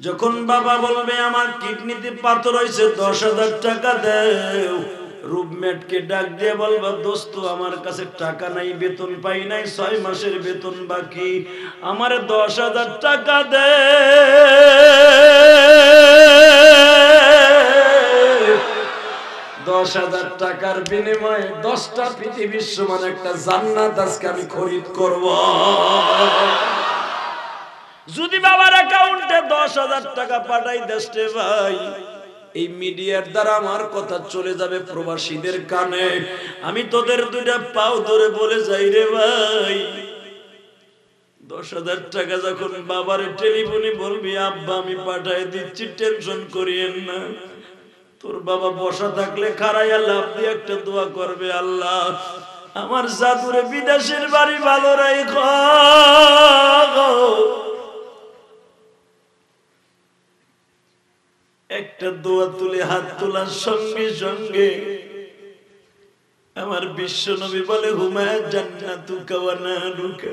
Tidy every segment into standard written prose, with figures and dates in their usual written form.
যখন বাবা বলবে আমার কিডনিতে পাথর হয়েছে 10,000 টাকা দাও, রুমমেটকে ডাক দিয়ে বলবা দোস্ত আমার কাছে টাকা নাই, বেতন পাই নাই, 6 মাসের বেতন বাকি, আমার 10,000 টাকা দে। 10,000 টাকার বিনিময়ে 10টা পৃথিবীর সমান একটা জান্নাত আজকে আমি খরিদ করব। যদি বাবার অ্যাকাউন্টে 10,000 টাকা পাঠাই দেশে ভাই, এই মিডিয়ার দ্বারা আমার কথা চলে যাবে প্রবাসীদের কানে। আমি তোদের দুইটা পাও ধরে বলে যাই রে ভাই, 10,000 টাকা যখন বাবার টেলিফোনে বলবি আব্বা আমি পাঠাই দিচ্ছি, টেনশন করিয়েন না। তোর বাবা বসা থাকলে খাড়াইয়া লাভ দিয়ে একটা দোয়া করবে, আল্লাহ আমার জাদুরে বিদেশের বাড়ি ভালো রাখো। একটা দোয়া তুলে হাত তোলার সঙ্গে সঙ্গে আমার বিশ্ব নবী বলে হুমা জান্নাতুকা ওয়া নারুকা।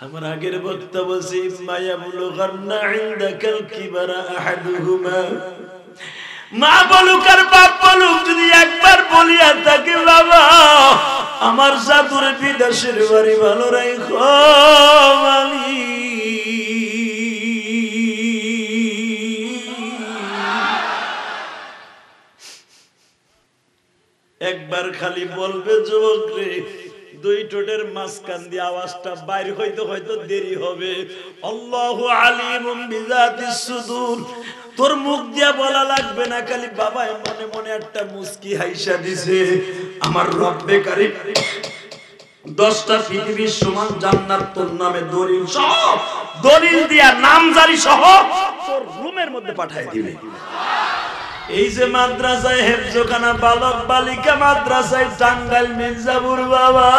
আমার আগের বক্তা বলছি মায়া বুলুগান্না ইনদাকাল কিবারা আহাদুহুমা, মা বলুক আর বাপ বলুক যদি একবার বলিয়া থাকে বাবা আমার জাদুর বিদেশের বাড়ি ভালো রাখো মালি, একবার খালি বলবে যুবক রে, দুই ঠোঁটের মাঝখান দিয়ে আওয়াজটা বাইরে হইতে হয়তো দেরি হবে, আল্লাহু আলিমুম বিযাতিস সুদূর। তোর মুখ দিয়া বলা লাগবে না, খালি বাবা মনে মনে একটা মুস্কি হাইসা দিছে, আমার রব্বে কারীম 10টা পৃথিবীর সমান জান্নাত তোর নামে দলিল সহ, দলিল দিয়া নামজারি সহ তোর রুমের মধ্যে পাঠিয়ে দিবে। এই যে মাদ্রাসায় হেফজখানা বালক বালিকা মাদ্রাসায় টাঙ্গাইল মির্জাপুর বাবা,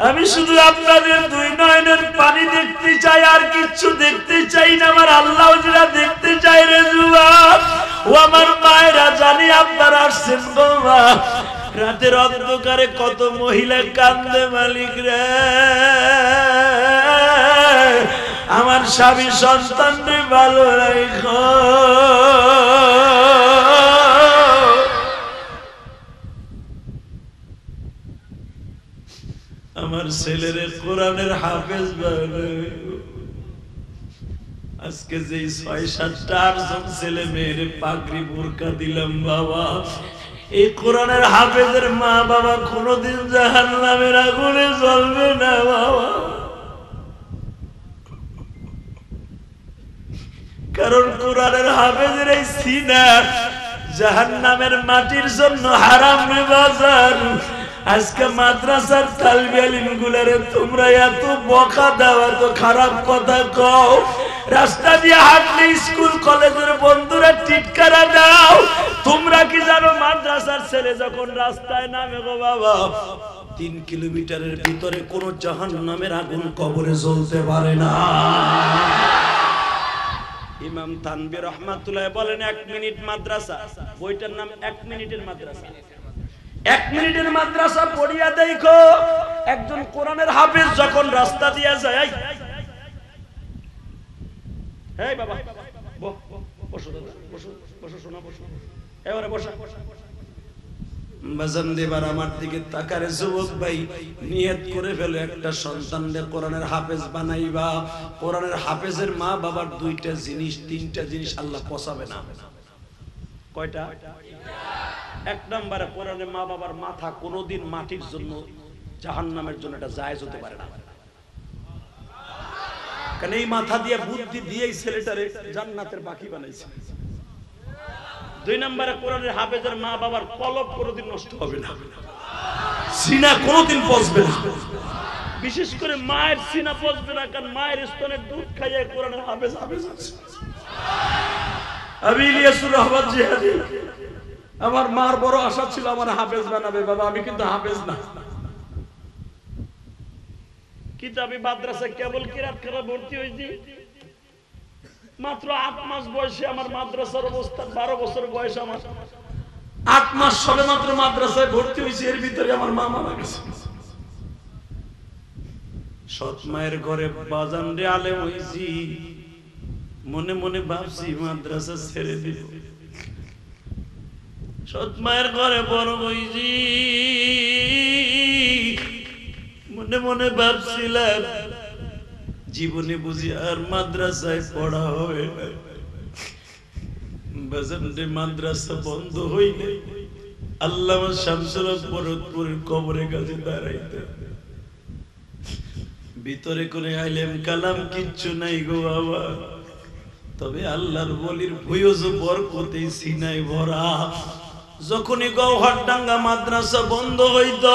আমি শুধু আপনাদের দুই নয়নের পানি দেখতে চাই, আর কিচ্ছু দেখতে চাই না। আমার আল্লাহ যেটা দেখতে চাই রে যুবক ও আমার মায়েরা, জানি আপনারা আসছেন বাবা। রাতের অন্ধকারে কত মহিলা কান্দে মালিক রে, আমার স্বামী সন্তান রে ভালো রাখো। আমার ছেলের কোরআনের হাফেজ বানাইও। আজকে যে 6-7টা 8জন ছেলে মেয়ের পাগড়ি বোরকা দিলাম বাবা, এই কোরআনের হাফেজের মা বাবা কোনদিন জাহান্নামের আগুনে জ্বলবে না বাবা। কারণ কোরআনের হাফেজের এই সিনা জাহান্নামের মাটির জন্য হারাম রে বাজার। আজকে মাদ্রাসার তালবে আলিম গুলারে তোমরা এত বকা দাও, এত খারাপ কথা কও, রাস্তা দিয়ে হাঁটলে স্কুল কলেজের বন্ধুরা টিটকারা দাও। তোমরা কি জানো মাদ্রাসার ছেলে যখন রাস্তায় নামে গো বাবা, 3 কিলোমিটারের ভিতরে কোন জাহান্নামের আগুন কবরে জ্বলতে পারে না। ইমাম তানবীর রহমাতুল্লাহ বলেন 1 মিনিট মাদ্রাসা, বইটার নাম 1 মিনিটের মাদ্রাসা। 1 মিনিটের মাদ্রাসা পড়িয়া দেখো, একজন কোরআনের হাফেজ যখন রাস্তা দিয়া যায়, এই বাবা বসো দাদা, বসো বসো শোনা, বসো এবারে বসা। বাজান দেবার আমার দিকে তাকারে যুবক ভাই, নিয়ত করে ফেলো একটা সন্তানকে কোরআনের হাফেজ বানাইবা। কোরআনের হাফেজের মা বাবার 2টা জিনিস 3টা জিনিস আল্লাহ পছাবে না। কয়টা? 1 নম্বরে কোরআনের মা বাবার মাথা কোনোদিন মাটির জন্য জাহান্নামের জন্য এটা জায়েজ হতে পারে না। কারণ এই মাথা দিয়ে বুদ্ধি দিয়ে এই ছেলেটারে জান্নাতের বাকি বানাইছে। 2 নম্বরে কোরআনের হাফেজের মা বাবার কলব কোনোদিন নষ্ট হবে না, সিনা কোনোদিন পচবে না। বিশেষ করে মায়ের সিনা পচবে না, কারণ মায়ের স্তনের দুধ খাইয়ে কোরআনের হাফেজ আছে। আমি ইলিয়াসুর রহমান জিহাদি, আমার মার বড় আশা ছিল আমার হাফেজ বানাবে বাবা, আমি কিন্তু হাফেজ না। কিতাবি মাদ্রাসা কেবল কিরাত করা ভর্তি হয়েছি, মাত্র 8 মাস বয়সে আমার মাদ্রাসার অবস্থা, 12 বছর বয়স আমার, 8 মাস সবে মাত্র মাদ্রাসায় ভর্তি হয়েছি, এর ভিতরে আমার মা মারা গেছে। সৎ মায়ের ঘরে বাজান রে আলেম হইছি, মনে মনে ভাবছি মাদ্রাসা ছেড়ে দিব, সৎ মায়ের ঘরে বড় হইছি, মনে মনে ভাবছিলাম জীবনে বুঝি আর মাদ্রাসায় পড়া হবে না। বাজারে মাদ্রাসা বন্ধ হইলে আল্লামা শামসুল হক ফরিদপুরের কবরের কাছে দাঁড়াইতে, ভিতরে কোনো আলেম কালাম কিচ্ছু নাই গো বাবা, তবে আল্লাহর ওলির ফয়জ বরকতে সিনায় ভরা। যখনই গৌহারডাঙ্গা মাদ্রাসা বন্ধ হইত,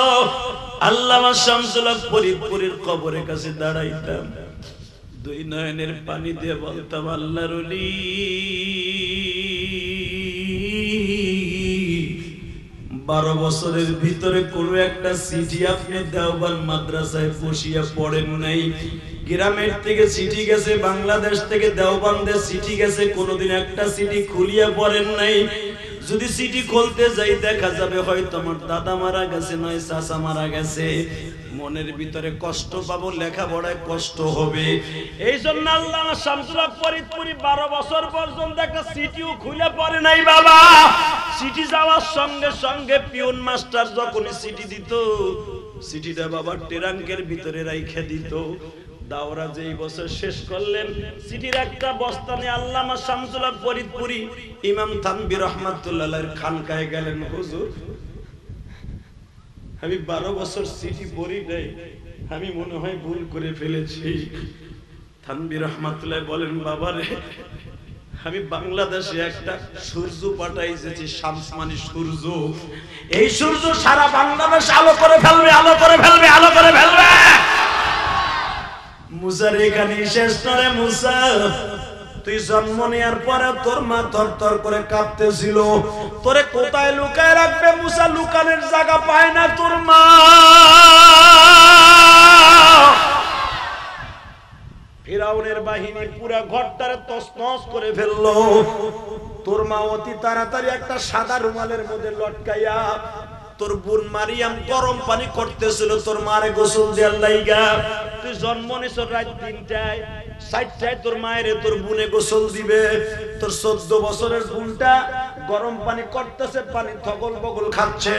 আল্লামা শামসুল হক ফরিদপুরের কবরের কাছে দাঁড়াইতাম, দুই নয়নের পানি দিয়ে বলতাম, আল্লাহর ওলি 12 বছরের ভিতরে কোনো একটা চিঠি আপনি দেওবন্দ মাদ্রাসায় বসিয়া পড়েন নাই। গ্রামের থেকে চিঠি গেছে, বাংলাদেশ থেকে দেওবন্দে চিঠি গেছে, কোনোদিন একটা চিঠি খুলিয়া পড়েন নাই। যদি চিঠি খুলতে যাই দেখা যাবে হয়তো আমার দাদা মারা গেছে, নয় চাচা মারা গেছে, মনের ভিতরে কষ্ট পাবো, লেখাপড়ায় কষ্ট হবে। এই জন্য আল্লামা শামসুল হক ফরিদপুরি 12 বছর পর্যন্ত একটা চিঠিও খুলে পড়ে নাই বাবা। চিঠি যাওয়ার সঙ্গে সঙ্গে পিয়ন মাস্টার যখন চিঠি দিত, চিঠিটা বাবা ট্রাঙ্কের ভিতরে রাইখা দিত। দাওরা যেই বছর শেষ করলেন, চিঠির একটা বস্তা নিয়ে আল্লামা শামসুল হক ফরিদপুরি ইমাম থানভী রহমাতুল্লাহর খানকায় গেলেন। হুজুর, আমি 12 বছর চিঠি পড়ি নাই, আমি মনে হয় ভুল করে ফেলেছি। থানভী রহমাতুল্লাহ বলেন, বাবারে, আমি বাংলাদেশে একটা সূর্য পাঠাইছি, শামস মানে সূর্য, এই সূর্য সারা বাংলাদেশ আলো করে ফেলবে, আলো করে ফেলবে, আলো করে ফেলবে। মুসার এখানে শেষ করে, মুসা তুই জন্ম নেওয়ার পরে তোর মা থরথর করে কাঁপতেছিল, তোরে কোথায় লুকায় রাখবে? মুসা লুকানোর জায়গা পায় না তোর মা। ফিরাউনের বাহিনী পুরা ঘরটারে তছনছ করে ফেললো। তোর মা অতি তাড়াতাড়ি একটা সাদা রুমালের মধ্যে লটকাইয়া, তোর বোন মারিয়াম গরম পানি করতেছিল তোর মারে গোসল দেওয়ার লাইগা। তুই জন্ম নিছ রাত 3টায়, 4টায় তোর মায়ের তোর বোনে গোসল দিবে। তোর 14 বছরের বোনটা গরম পানি করতেছে, পানি থগল বগল খাচ্ছে।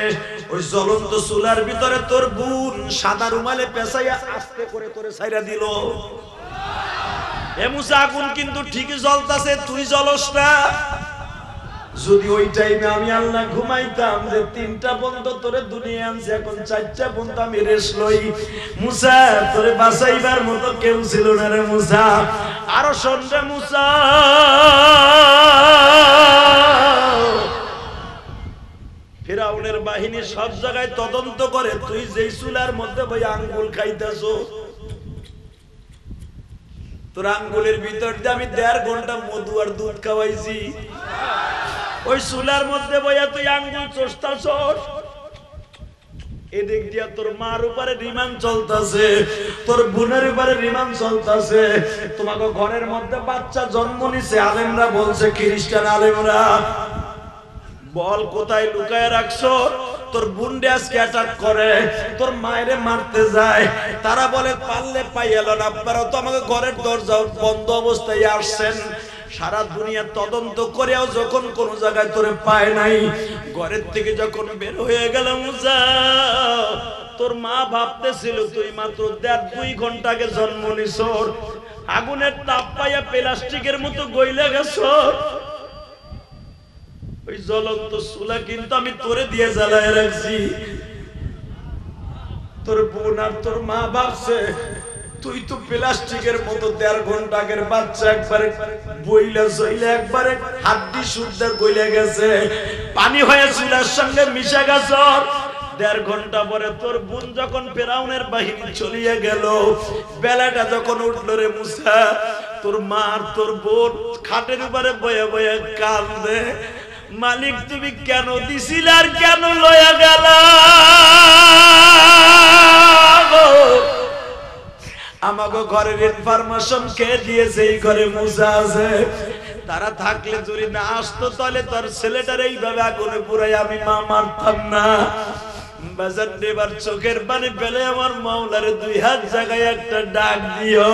ওই জ্বলন্ত চুলার ভিতরে তোর বোন সাদা রুমালে পেঁচাইয়া আস্তে করে তোরে ছাইরা দিল। এ মুসা, আগুন কিন্তু ঠিকই জ্বলতাছে, তুই জ্বলস না। যদি ওই টাইমে আমি আল্লাহ ঘুমাইতাম যে 3টা বন্ধ তোরে দুনিয়া আনছে, এখন 4টা বন্ধ আমি রেস্ট লই। মুসা, তোরে বাঁচাইবার মতো কেউ ছিল না রে মুসা। আরো শোন রে মুসা, ফিরাউনের বাহিনী সব জায়গায় তদন্ত করে, তুই যেই চুলার মধ্যে বই আঙ্গুল খাইতেছ, তোর আঙ্গুলের ভিতর দিয়ে আমি 1.5 ঘন্টা মধু আর দুধ খাওয়াইছি। ওই চুলার মধ্যে বইয়া তুই আঙ্গুল চষতাছ, এদিক দিয়া তোর মার উপরে রিমান্ড চলতেছে, তোর বোনের উপরে রিমান্ড চলতেছে। তোমাকে ঘরের মধ্যে বাচ্চা জন্ম নিছে, আলেমরা বলছে, খ্রিস্টান আলেমরা বল কোথায় লুকায় রাখছো? তোর বোনডে আজকে অ্যাটাক করে, তোর মায়েরে মারতে যায়। তারা বলে পারলে পাইয়ালো না, আপনারা তো আমাকে ঘরের দরজা বন্ধ অবস্থায় আসছেন। সারা দুনিয়া তদন্ত করেও যখন কোন জায়গায় তোরে পায় নাই, ঘরের থেকে যখন বের হয়ে গেল মুসা, তোর মা ভাবতেছিল তুই মাত্র 1.5-2 ঘন্টা আগে জন্ম নিছ, আগুনের তাপ পাইয়া প্লাস্টিকের মতো গইলে গেছ। ওই জ্বলন্ত চুলা কিন্তু আমি তোরে দিয়ে জ্বালায় রাখছি। তোর বোন আর তোর মা ভাবছে তুই তো প্লাস্টিকের মতো 1.5 ঘন্টা আগের বাচ্চা, একবারে বইলা জইলা একবারে হাড্ডি শুদ্ধ গইলে গেছে, পানি হয়ে চুলার সঙ্গে মিশে গেছ। 1.5 ঘন্টা পরে তোর বোন যখন ফিরাউনের বাহিনী চলিয়ে গেল, বেলাটা যখন উঠলো রে মুসা, তোর মা আর তোর বোন খাটের উপরে বয়ে বয়ে কান্দে, মালিক তুমি কেন দিছিল আর কেন লয়া গেল? আমাকে ঘরের ইনফরমেশন কে দিয়েছে? এই ঘরে মুসা আছে, তারা থাকলে যদি না আসতো তাহলে তোর ছেলেটার এইভাবে আগুনে পুরাই আমি মা মারতাম না। বাজার দেবার চোখের পানি পেলে আমার মাওলারে 2 হাত জায়গায় একটা ডাক দিও।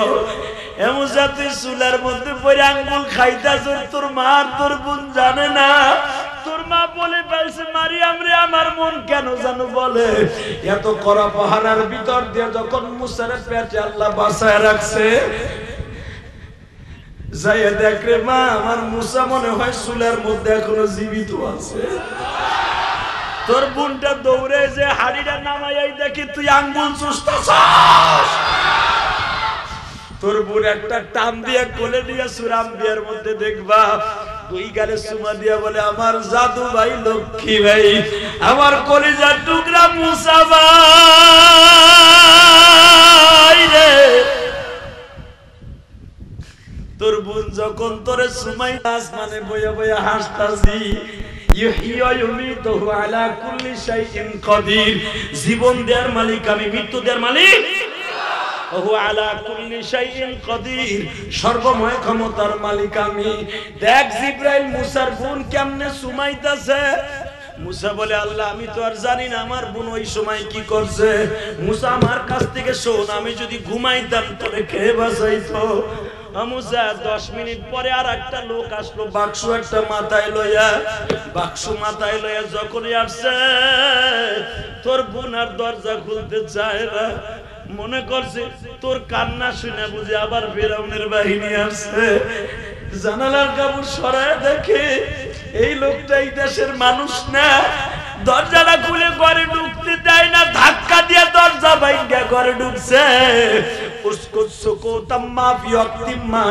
এমন তুই চুলার মধ্যে পড়ে আঙ্গুল খাইতাছ, তোর মা তোর বোন জানে না। তোর মা বলে ফেলছে মারিয়াম রে, আমার মন কেন জানো বলে, এত কড়া পাহারার ভিতর দিয়ে যখন মুসার পেটে আল্লাহ বাঁচায় রাখছে, যাইয়া দেখ রে মা, আমার মুসা মনে হয় চুলার মধ্যে এখনো জীবিত আছে। তোর বোনটা দৌড়ে যে হাড়িটা নামাই দেখি তুই আঙ্গুল চুষতাছস। তোর বোন একটা টান দিয়ে কোলে নিয়ে সুরাম বিয়ের মধ্যে দেখবা দুই গালে সুমা দিয়া বলে আমার জাদু ভাই, লক্ষ্মী ভাই, আমার কলিজার টুকরা মুসা ভাই রে। তোর বোন যখন তোরে সুমাই আসমানে বইয়া বইয়া হাসতাছি, জীবন দেয়ার মালিক আমি, মৃত্যু দেয়ার মালিক সর্বময় ক্ষমতার মালিক আমি। দেখ জিব্রাইল মুসার বোন কেমনে সুমাইতাছে। মুসা বলে আল্লাহ আমি তো আর জানি না আমার বোন ওই সময় কি করছে। মুসা আমার কাছ থেকে শোন, আমি যদি ঘুমাইতাম তোরে কে বাঁচাইতো। মুসা 10 মিনিট পরে আর একটা লোক আসলো, বাক্স একটা মাথায় লইয়া, বাক্স মাথায় লইয়া যখনই আসছে তোর বোন আর দরজা খুলতে চায় না। মনে করছে তোর কান্না শুনে বুঝে আবার ফেরাউনের বাহিনী আসছে। জানালার কাপড় সরায় দেখে এই লোকটা এই দেশের মানুষ না, দরজাটা খুলে ঘরে ঢুকতে দেয় না, ধাক্কা দিয়ে দরজা ভাঙা ঘরে ঢুকছে।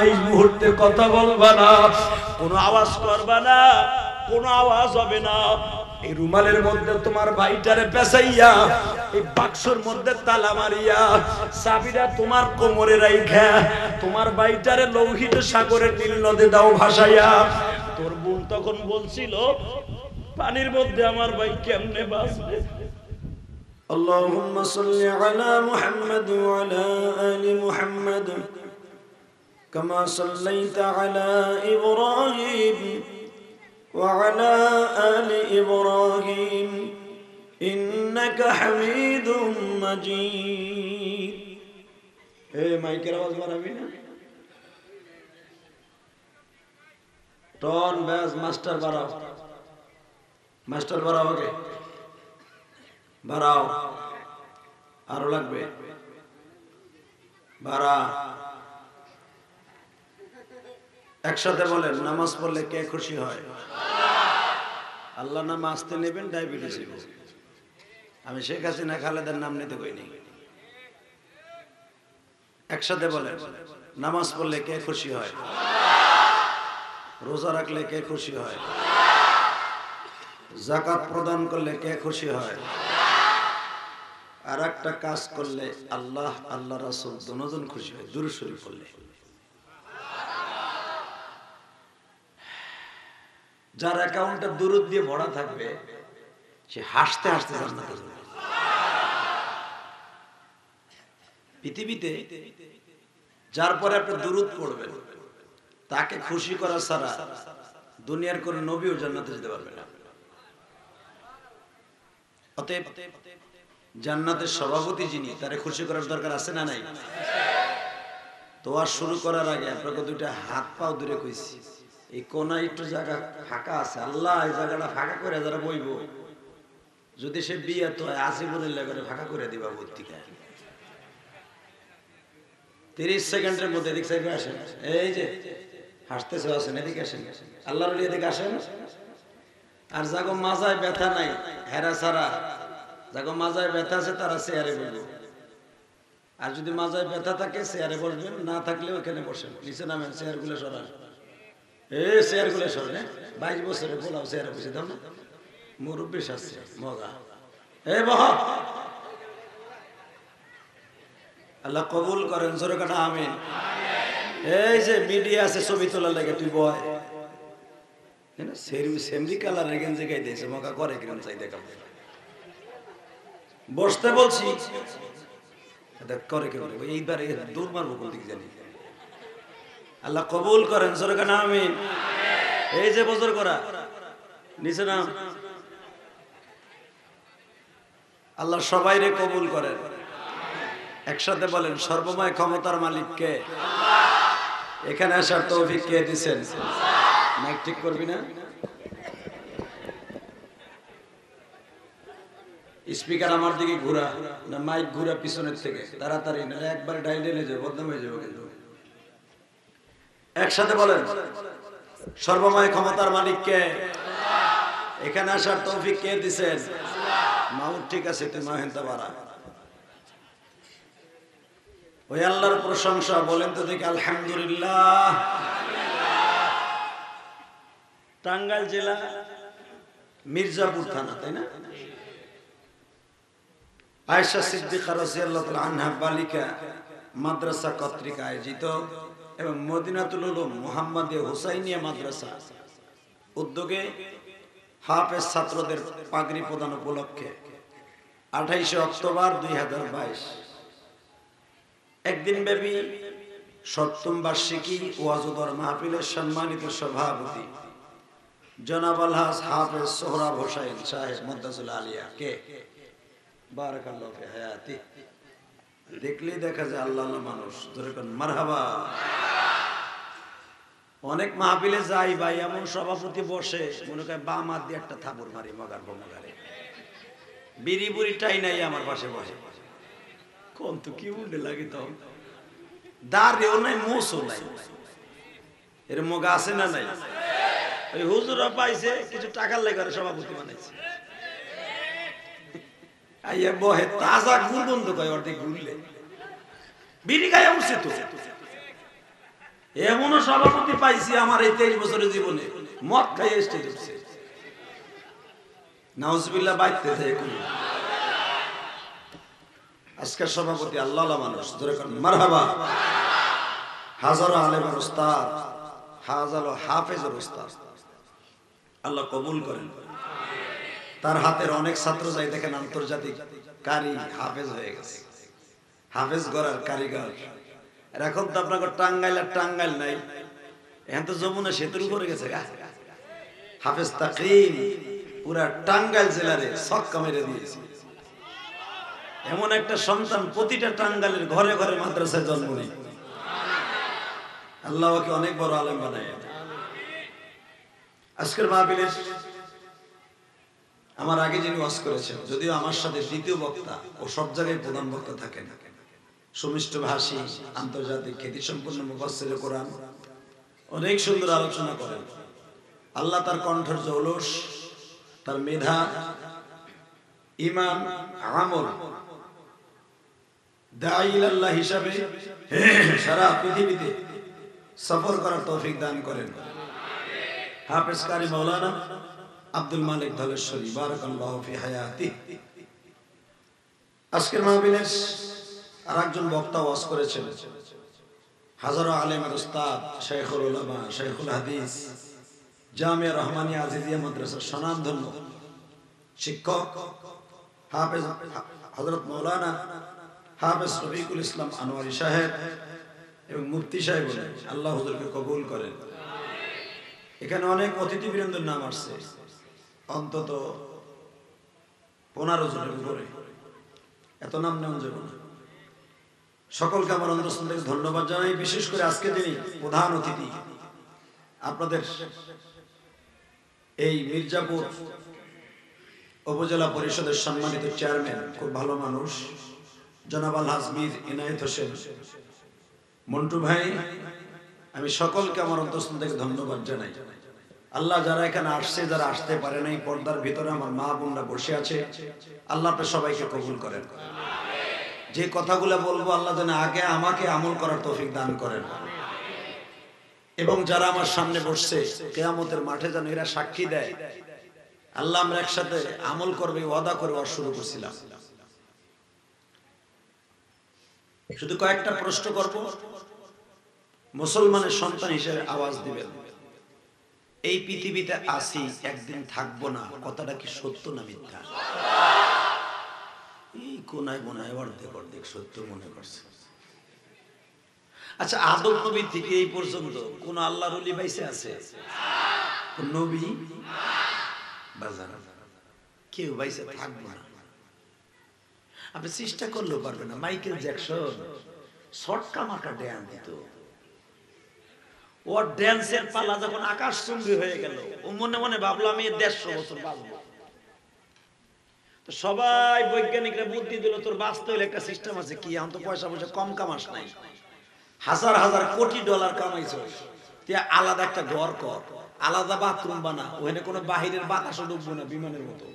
এই মুহূর্তে কথা বলবা না, কোনো আওয়াজ করবা না, কোনো আওয়াজ হবে না। এই রুমালের মধ্যে তোমার ভাইটারে পেঁচাইয়া এই বাক্সর মধ্যে তালা মারিয়া চাবিটা তোমার কোমরে রাইখা তোমার ভাইটারে লৌহিত সাগরের নীল নদে দাও ভাসাইয়া। তোর বোন তখন বলছিল পানির মধ্যে আমার ভাই কেমনে বাঁচবে। আল্লাহুম্মা সাল্লি আলা মুহাম্মাদ ওয়া আলা আলি মুহাম্মাদ কামা সাল্লাইতা আলা ইব্রাহিম وعلى آل إبراهيم إنك حميد مجيد. মাইকের আওয়াজ বাড়াবি না, টন ব্যাস মাস্টার বাড়াও, মাস্টার বাড়াও, আগে বাড়াও, আরো লাগবে বাড়া। একসাথে বলেন নামাজ পড়লে কে খুশি হয়? আল্লাহ নাম আসতে নেবেন ডায়াবেটিস। আমি শেখ হাসিনা খালেদার নাম নিতে কইনি। একসাথে বলেন নামাজ পড়লে কে খুশি হয়? রোজা রাখলে কে খুশি হয়? যাকাত প্রদান করলে কে খুশি হয়? আর একটা কাজ করলে আল্লাহ আল্লাহ রাসূল দুজন খুশি হয়, দুরূদ শরীফ পড়লে। যার অ্যাকাউন্টে দুরূদ দিয়ে ভরা থাকবে সে হাসতে হাসতে জান্নাতে যাবে। পৃথিবীতে যার পরে আপনি দুরূদ পড়বেন তাকে খুশি করা ছাড়া দুনিয়ার কোন নবীও জান্নাতে যেতে পারবে না। অতএব জান্নাতের সভাপতি যিনি, তারে খুশি করার দরকার আছে না নাই? তো আর শুরু করার আগে আপনাকে দুইটা হাত পাও দূরে কইছি, এই কোনা একটু জায়গা ফাঁকা আছে, আল্লাহ এই জায়গাটা ফাঁকা করে যারা বইব, যদি সে বিয়ে তো আজীবনের লেগে ফাঁকা করে দিবা। বইটিকা 30 সেকেন্ডের মধ্যে এদিক সাইডে আসেন, এই যে হাসতেছে আসেন, এদিকে আসেন, আল্লাহর ওলি এদিকে আসেন। আর যাগো মাজায় ব্যথা নাই হেরা ছাড়া, যাগো মাজায় ব্যথা আছে তারা চেয়ারে বসবে। আর যদি মাজায় ব্যথা থাকে চেয়ারে বসবেন, না থাকলে ওখানে বসেন, নিচে নামেন, চেয়ার গুলো সরান। এই চেয়ার গুলো সরেন, 22 বছরে বলাও চেয়ারে বসে দাও না, মুরব্বী শাস্তি মজা। এই বহ, আল্লাহ কবুল করেন, জোরে কাটা আমিন। এই যে মিডিয়া আছে ছবি তোলার লাগে, তুই বয় সেমরি কালারের গেঞ্জি গাই দিয়েছে, মকা করে কিরম চাই দেখা বসতে বলছি করে কেমন, এইবার দূর মারবো কোন দিকে জানি। আল্লাহ কবুল করেন, জোরে কাটা আমিন। এই যে বজর করা নিচে নাম, আল্লাহ সবাই রে কবুল করেন। একসাথে বলেন সর্বময় ক্ষমতার মালিক কে? এখানে আসার তৌফিক কে দিয়েছেন? মাইক ঠিক করবি না? স্পিকার আমার দিকে ঘোরা না মাইক ঘোরা পিছনের থেকে? তাড়াতাড়ি না একবার ডাইলে যাবে, বদনাম হয়ে যাবে কিন্তু। একসাথে বলেন, সর্বময় ক্ষমতার মালিক কে? এখানে আসার তৌফিক কে দিয়েছেন? মাউত ঠিক আছে, তুমি হেনতে পারা। ওই আল্লাহর প্রশংসা বলেন তো দেখি আলহামদুলিল্লাহ। টাঙ্গাইল জেলা মির্জাপুর থানা, তাই না? আয়েশা সিদ্দিকা রাদিয়াল্লাহু তাআলা আনহা বালিকা মাদ্রাসা কর্তৃক আয়োজিত এবং মদিনাতুল উলুম মুহাম্মাদিয়া হুসাইনিয়া মাদ্রাসা উদ্যোগে হাফেজ ছাত্রদের পাগড়ি প্রদান উপলক্ষে 28 অক্টোবর 2022 একদিন ব্যাপী ৭ম বার্ষিকী ওয়াজুদর মাহফিলের সম্মানিত সভাপতি জনাব আলহাজ হাফেজ সোহরাব হোসেন সাহেব মুদ্দাসুল আলিয়া কে বারাকাল্লাহু ফি হায়াতি। দেখলেই দেখা যায় আল্লাহ মানুষ, ধরে কোন মারহাবা। অনেক মাহফিলে যাই ভাই, এমন সভাপতি বসে মনে করে বাম হাত দিয়ে একটা থাপড় মারি মগার মগারে, বিড়ি বুড়ি টাই নাই আমার পাশে বসে। কোন তো কি উল্টে লাগে, তো দাঁড়িয়েও নাই, মোসও নাই, এর মগা আছে না নাই? ওই হুজুরা পাইছে কিছু টাকার লেগে সভাপতি বানাইছে। আইয়া বহে তাজা গুড় বন্ধ করে অর্ধেক ঘুরলে বিড়ি গায়ে উঠছে। তো এমনও সভাপতি পাইছি আমার এই 23 বছরের জীবনে, মদ খাইয়ে স্টেজ উঠছে। নাউজুবিল্লাহ বাইতে যায়। আজকের সভাপতি আল্লাহ মানুষ, ধরে কোন মারহাবা। হাজারো আলেমের উস্তাদ, হাজারো হাফেজের উস্তাদ, আল্লাহ কবুল করেন। তার হাতের অনেক ছাত্র যাই দেখেন আন্তর্জাতিক কারি হাফেজ হয়ে গেছে, হাফেজ গড়ার কারিগর। এখন তো আপনার টাঙ্গাইল আর টাঙ্গাইল নাই, এখন তো যমুনা সেতুর উপরে গেছে হাফেজ তাকরিম, পুরা টাঙ্গাইল জেলারে ছক্কা মেরে দিয়েছে। এমন একটা সন্তান প্রতিটা টাঙ্গাইলের ঘরে ঘরে মাদ্রাসায় জন্ম নেই। আল্লাহ ওকে অনেক বড় আলেম বানায়। আজকের মাহফিলের আমার আগে যিনি ওয়াজ করেছেন, যদিও আমার সাথে দ্বিতীয় বক্তা ও সব জায়গায় প্রধান বক্তা থাকেন, সুমিষ্ট ভাষী, আন্তর্জাতিক খ্যাতিসম্পন্ন মুফাসসিরে কোরআন, অনেক সুন্দর আলোচনা করেন। আল্লাহ তার কণ্ঠের জৌলস, তার মেধা, ঈমান, আমল, দাঈ ইলাল্লাহ হিসাবে সারা পৃথিবীতে সফর করার তৌফিক দান করেন। হাফেজ কারি মাওলানা আব্দুল মালিক ধলেশ্বরী বারাকাল্লাহু ফি হায়াতি। আজকের মাহফিলের আরেকজন বক্তা ওয়াজ করেছেন, হাজারো আলেমের উস্তাদ, শাইখুল উলামা, শাইখুল হাদিস, জামিয়া রহমানিয়া আজিজিয়া মাদ্রাসার স্বনামধন্য শিক্ষক হাফেজ হযরত মাওলানা হাফেজ রফিকুল ইসলাম আনোয়ারি সাহেব এবং মুফতি সাহেব, আল্লাহ হুজুরকে কবুল করেন। এখানে অনেক অতিথিবৃন্দের নাম আসছে, অন্তত 15 জনের উপরে, এত নাম নেওয়া যাবে না। সকলকে আমার অন্তঃস্থল থেকে ধন্যবাদ জানাই। বিশেষ করে আজকে যিনি প্রধান অতিথি, আপনাদের এই মির্জাপুর উপজেলা পরিষদের সম্মানিত চেয়ারম্যান, খুব ভালো মানুষ, জনাব আলহাজ মীর ইনায়েত হোসেন মন্টু ভাই, আমি সকলকে আমার অন্তঃস্থল থেকে ধন্যবাদ জানাই। আল্লাহ যারা এখানে আসছে, যারা আসতে পারে নাই, পর্দার ভিতরে আমার মা বোনরা বসে আছে, আল্লাহ আপনার সবাইকে কবুল করেন। যে কথাগুলো বলবো আল্লাহ যেন আগে আমাকে আমল করার তৌফিক দান করেন, এবং যারা আমার সামনে বসছে কিয়ামতের মাঠে যেন এরা সাক্ষী দেয় আল্লাহ আমরা একসাথে আমল করবে ওয়াদা করে ওয়াজ শুরু করছিলাম। শুধু কয়েকটা প্রশ্ন করব, মুসলমানের সন্তান হিসেবে আওয়াজ দিবেন। এই পৃথিবীতে আসি, একদিন থাকবো না, কথাটা কি সত্য না মিথ্যা? এই কোনায় কোনায় অর্ধেক অর্ধেক সত্য মনে করছে। আচ্ছা, আদম নবী থেকে এই পর্যন্ত কোন আল্লাহর ওলি বাইসে আছে? কোন নবী বাজার কেউ বাইসে থাকবো না। আপনি চেষ্টা করলেও পারবেন না। মাইকেল জ্যাকসন শর্টকা মার্কা ড্যান দিত, ওর ড্যান্সের পালা যখন আকাশচুম্বী হয়ে গেল, ও মনে মনে ভাবলো আমি 150 বছর বাঁচবো। তো সবাই বৈজ্ঞানিকরা বুদ্ধি দিল, তোর বাঁচতে হলে একটা সিস্টেম আছে। কি, এখন তো পয়সা কম কামাস নাই, হাজার হাজার কোটি ডলার কামাইছো, তুই আলাদা একটা ঘর কর, আলাদা বাথরুম বানা, ওখানে কোনো বাহিরের বাতাসও ঢুকবো না বিমানের মতো,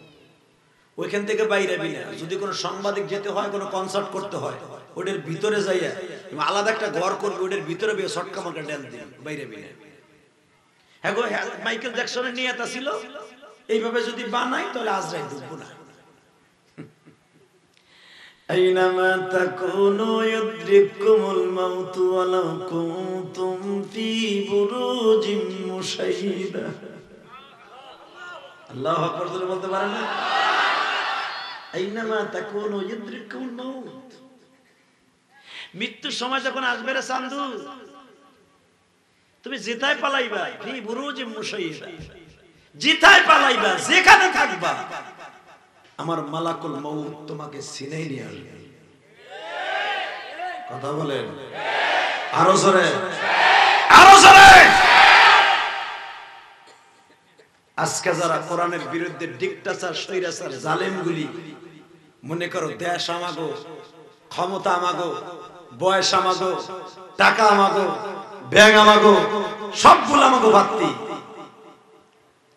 ওইখান থেকে বাইরে বিনা, যদি কোনো সাংবাদিক যেতে হয়, কোনো কনসার্ট করতে হয়, ওটার ভিতরে যাইয়া আলাদা একটা ঘর করবে, ওটার ভিতরে শর্টকা মার্কা ড্যান্স দিন বাইরে বিনা। হ্যাঁ গো, মাইকেল জ্যাকসনের নিয়ত ছিল এইভাবে যদি বানাই তাহলে আজরাইল ঢুকবো না। আইনামা তাকুনু ইউদরিকুমুল মাউতু ওয়ালাউ কুনতুম ফি বুরুজিম মুশাইয়্যিদা। আল্লাহু আকবার বলতে পারেন না? আইনামা তাকুনু ইউদরিকুমুল মাউত, মৃত্যুর সময় যখন আসবে রে চান্দু, তুমি যেথায় পালাইবা, ফি বুরুজিম মুশাইয়্যিদা, যেথায় পালাইবা, যেখানে থাকবা, আমার মালাকুল মউত তোমাকে সিনেই নিয়ে আসবে। কথা বলেন আরো জোরে, আরো জোরে। আজকে যারা কোরআনের বিরুদ্ধে ডিক্টেটর, স্বৈরাচার, জালেমগুলি মনে করো দেশ আমাগো, ক্ষমতা আমাগো, বয়স আমাগো, টাকা আমাগো, ব্যাগ আমাগো, সবগুলো আমাগো বাত্তি,